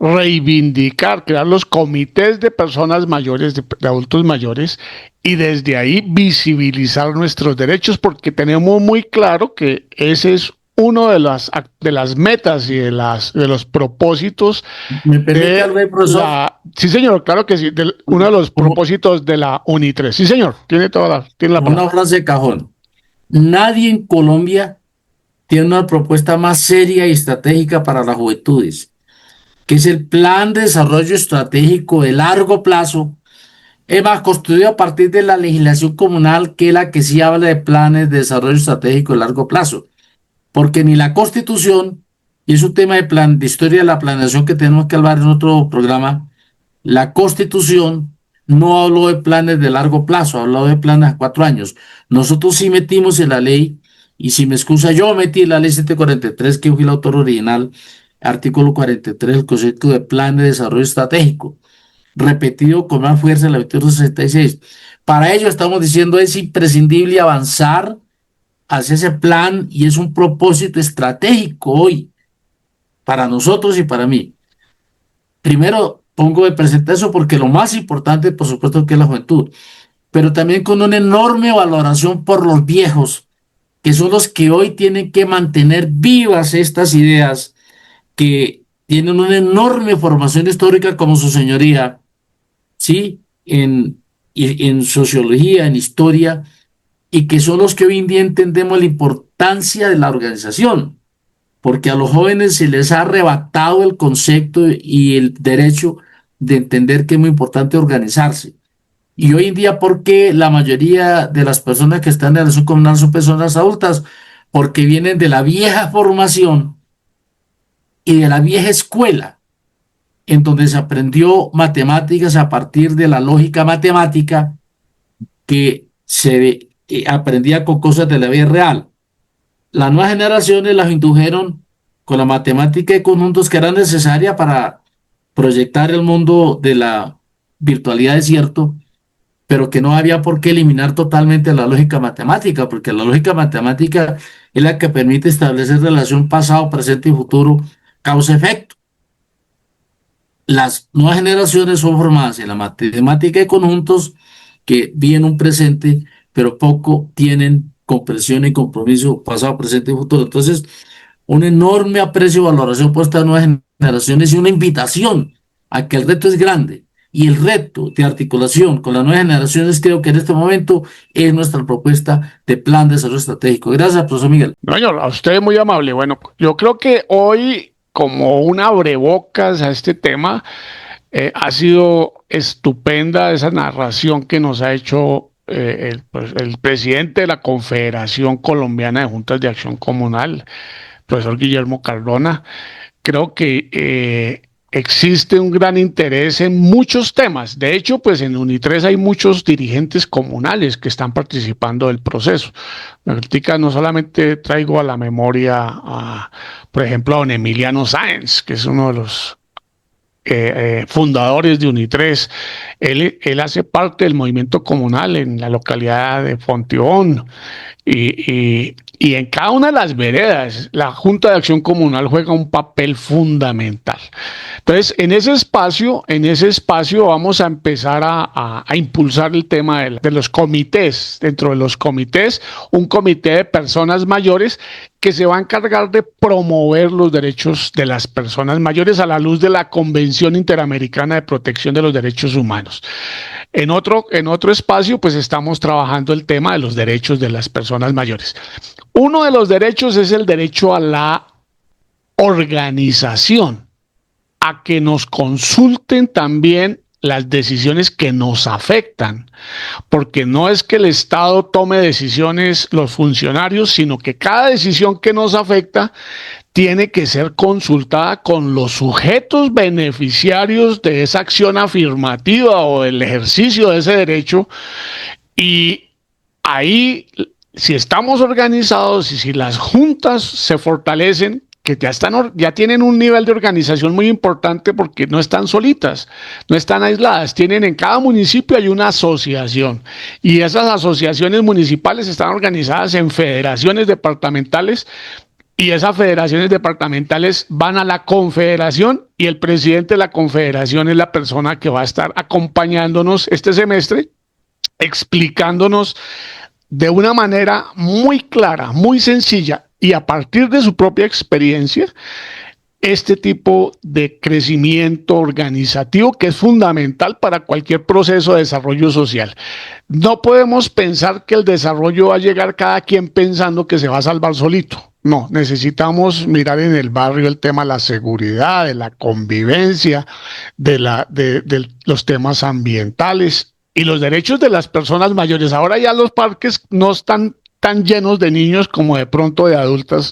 B: reivindicar, crear los comités de personas mayores, de adultos mayores, y desde ahí visibilizar nuestros derechos, porque tenemos muy claro que ese es uno de las metas y de los propósitos
C: ¿Me permite
B: de
C: algo, profesor?
B: sí señor, claro que sí, uno de los
C: Como,
B: propósitos de la UNI3. Sí señor, tiene la
C: como una
B: palabra.
C: frase de cajón. Nadie en Colombia tiene una propuesta más seria y estratégica para las juventudes, que es el Plan de Desarrollo Estratégico de Largo Plazo, es más, construido a partir de la legislación comunal, que es la que sí habla de planes de desarrollo estratégico de largo plazo, porque ni la Constitución, y es un tema de plan, de historia de la planeación que tenemos que hablar en otro programa, la Constitución no habló de planes de largo plazo, habló de planes a 4 años. Nosotros sí metimos en la ley, y si me excusa, yo metí en la ley 743, que fui el autor original, artículo 43, el concepto de plan de desarrollo estratégico, repetido con más fuerza en la 2166. Para ello estamos diciendo es imprescindible avanzar hacia ese plan y es un propósito estratégico hoy para nosotros y para mí. Primero pongo de presente eso porque lo más importante, por supuesto, que es la juventud, pero también con una enorme valoración por los viejos, que son los que hoy tienen que mantener vivas estas ideas, que tienen una enorme formación histórica como su señoría, ¿sí? En sociología, en historia, y que son los que hoy en día entendemos la importancia de la organización, porque a los jóvenes se les ha arrebatado el concepto y el derecho de entender que es muy importante organizarse. Y hoy en día, ¿por qué la mayoría de las personas que están en la acción comunal son personas adultas? Porque vienen de la vieja formación y de la vieja escuela, en donde se aprendió matemáticas a partir de la lógica matemática que se aprendía con cosas de la vida real. Las nuevas generaciones las indujeron con la matemática de conjuntos que era necesaria para proyectar el mundo de la virtualidad, es cierto, pero que no había por qué eliminar totalmente la lógica matemática, porque la lógica matemática es la que permite establecer relación pasado, presente y futuro, causa-efecto. Las nuevas generaciones son formadas en la matemática de conjuntos que viven un presente, pero poco tienen comprensión y compromiso pasado, presente y futuro. Entonces, un enorme aprecio y valoración por estas nuevas generaciones y una invitación a que el reto es grande. Y el reto de articulación con las nuevas generaciones creo que en este momento es nuestra propuesta de plan de desarrollo estratégico. Gracias, profesor Miguel.
B: No, señor, a usted muy amable. Bueno, yo creo que hoy, como un abrebocas a este tema, ha sido estupenda esa narración que nos ha hecho el presidente de la Confederación Colombiana de Juntas de Acción Comunal, profesor Guillermo Cardona. Creo que existe un gran interés en muchos temas. De hecho, pues en UNI3 hay muchos dirigentes comunales que están participando del proceso. Ahorita no solamente traigo a la memoria, por ejemplo, a don Emiliano Sáenz, que es uno de los fundadores de UNI3. Él hace parte del movimiento comunal en la localidad de Fontibón. Y en cada una de las veredas, la Junta de Acción Comunal juega un papel fundamental. Entonces, en ese espacio vamos a empezar a impulsar el tema de los comités. Dentro de los comités, un comité de personas mayores que se va a encargar de promover los derechos de las personas mayores a la luz de la Convención Interamericana de Protección de los Derechos Humanos. En otro espacio, pues estamos trabajando el tema de los derechos de las personas mayores. Uno de los derechos es el derecho a la organización, a que nos consulten también las decisiones que nos afectan, porque no es que el Estado tome decisiones los funcionarios, sino que cada decisión que nos afecta tiene que ser consultada con los sujetos beneficiarios de esa acción afirmativa o del ejercicio de ese derecho. Y ahí, si estamos organizados y si las juntas se fortalecen, que ya tienen un nivel de organización muy importante porque no están solitas, no están aisladas, en cada municipio hay una asociación y esas asociaciones municipales están organizadas en federaciones departamentales y esas federaciones departamentales van a la confederación y el presidente de la confederación es la persona que va a estar acompañándonos este semestre, explicándonos de una manera muy clara, muy sencilla y a partir de su propia experiencia, este tipo de crecimiento organizativo que es fundamental para cualquier proceso de desarrollo social. No podemos pensar que el desarrollo va a llegar cada quien pensando que se va a salvar solito. No, necesitamos mirar en el barrio el tema de la seguridad, de la convivencia, de los temas ambientales y los derechos de las personas mayores. Ahora ya los parques no están tan llenos de niños como de pronto de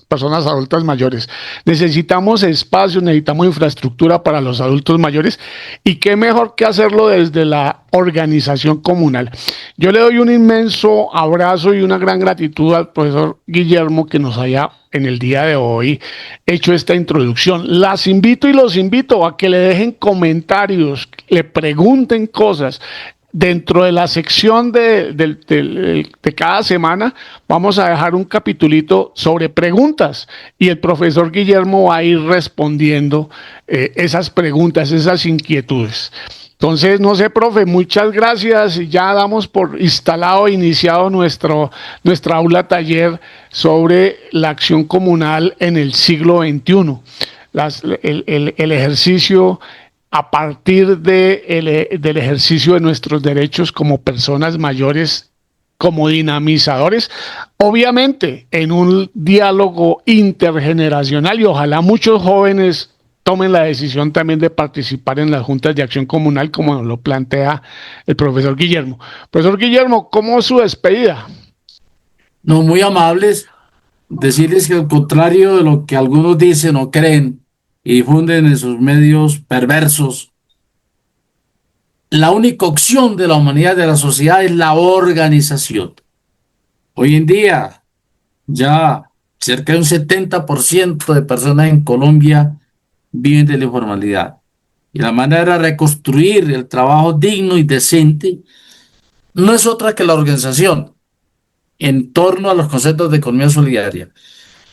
B: personas adultas mayores. Necesitamos espacios, necesitamos infraestructura para los adultos mayores y qué mejor que hacerlo desde la organización comunal. Yo le doy un inmenso abrazo y una gran gratitud al profesor Guillermo que nos haya en el día de hoy hecho esta introducción. Las invito y los invito a que le dejen comentarios, le pregunten cosas. Dentro de la sección de cada semana vamos a dejar un capitulito sobre preguntas y el profesor Guillermo va a ir respondiendo esas preguntas, esas inquietudes. Entonces, no sé, profe, muchas gracias. Ya damos por instalado e iniciado nuestra aula taller sobre la acción comunal en el siglo XXI. El ejercicio a partir del ejercicio de nuestros derechos como personas mayores, como dinamizadores, obviamente en un diálogo intergeneracional y ojalá muchos jóvenes tomen la decisión también de participar en las juntas de acción comunal como nos lo plantea el profesor Guillermo. Profesor Guillermo, ¿cómo es su despedida?
C: No, muy amables. Decirles que al contrario de lo que algunos dicen o creen, y difunden en sus medios perversos, la única opción de la humanidad, de la sociedad, es la organización. Hoy en día, ya cerca de un 70% de personas en Colombia viven de la informalidad. Y la manera de reconstruir el trabajo digno y decente no es otra que la organización en torno a los conceptos de economía solidaria.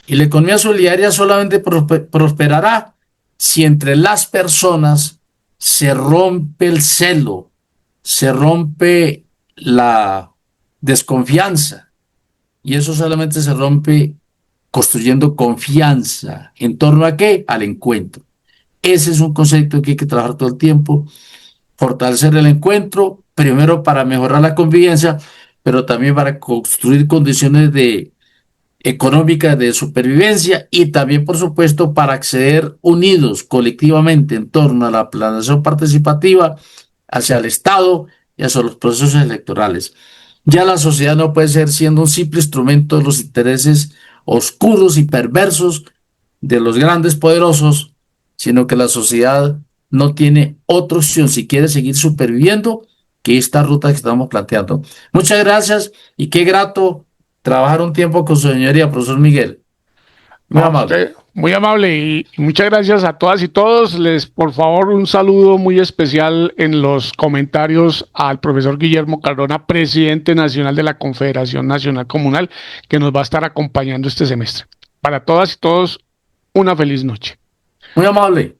C: Y la economía solidaria solamente prosperará si entre las personas se rompe el celo, se rompe la desconfianza. Y eso solamente se rompe construyendo confianza. ¿En torno a qué? Al encuentro. Ese es un concepto que hay que trabajar todo el tiempo. Fortalecer el encuentro, primero para mejorar la convivencia, pero también para construir condiciones económicas de supervivencia y también, por supuesto, para acceder unidos colectivamente en torno a la planeación participativa hacia el Estado y hacia los procesos electorales. Ya la sociedad no puede ser siendo un simple instrumento de los intereses oscuros y perversos de los grandes poderosos, sino que la sociedad no tiene otra opción si quiere seguir superviviendo que esta ruta que estamos planteando. Muchas gracias y qué grato trabajar un tiempo con su señoría, profesor Miguel.
B: No,
C: Muy
B: a
C: amable.
B: usted, muy amable y muchas gracias a todas y todos. Les, por favor, un saludo muy especial en los comentarios al profesor Guillermo Cardona, presidente nacional de la Confederación Nacional Comunal, que nos va a estar acompañando este semestre. Para todas y todos, una feliz noche.
C: Muy amable.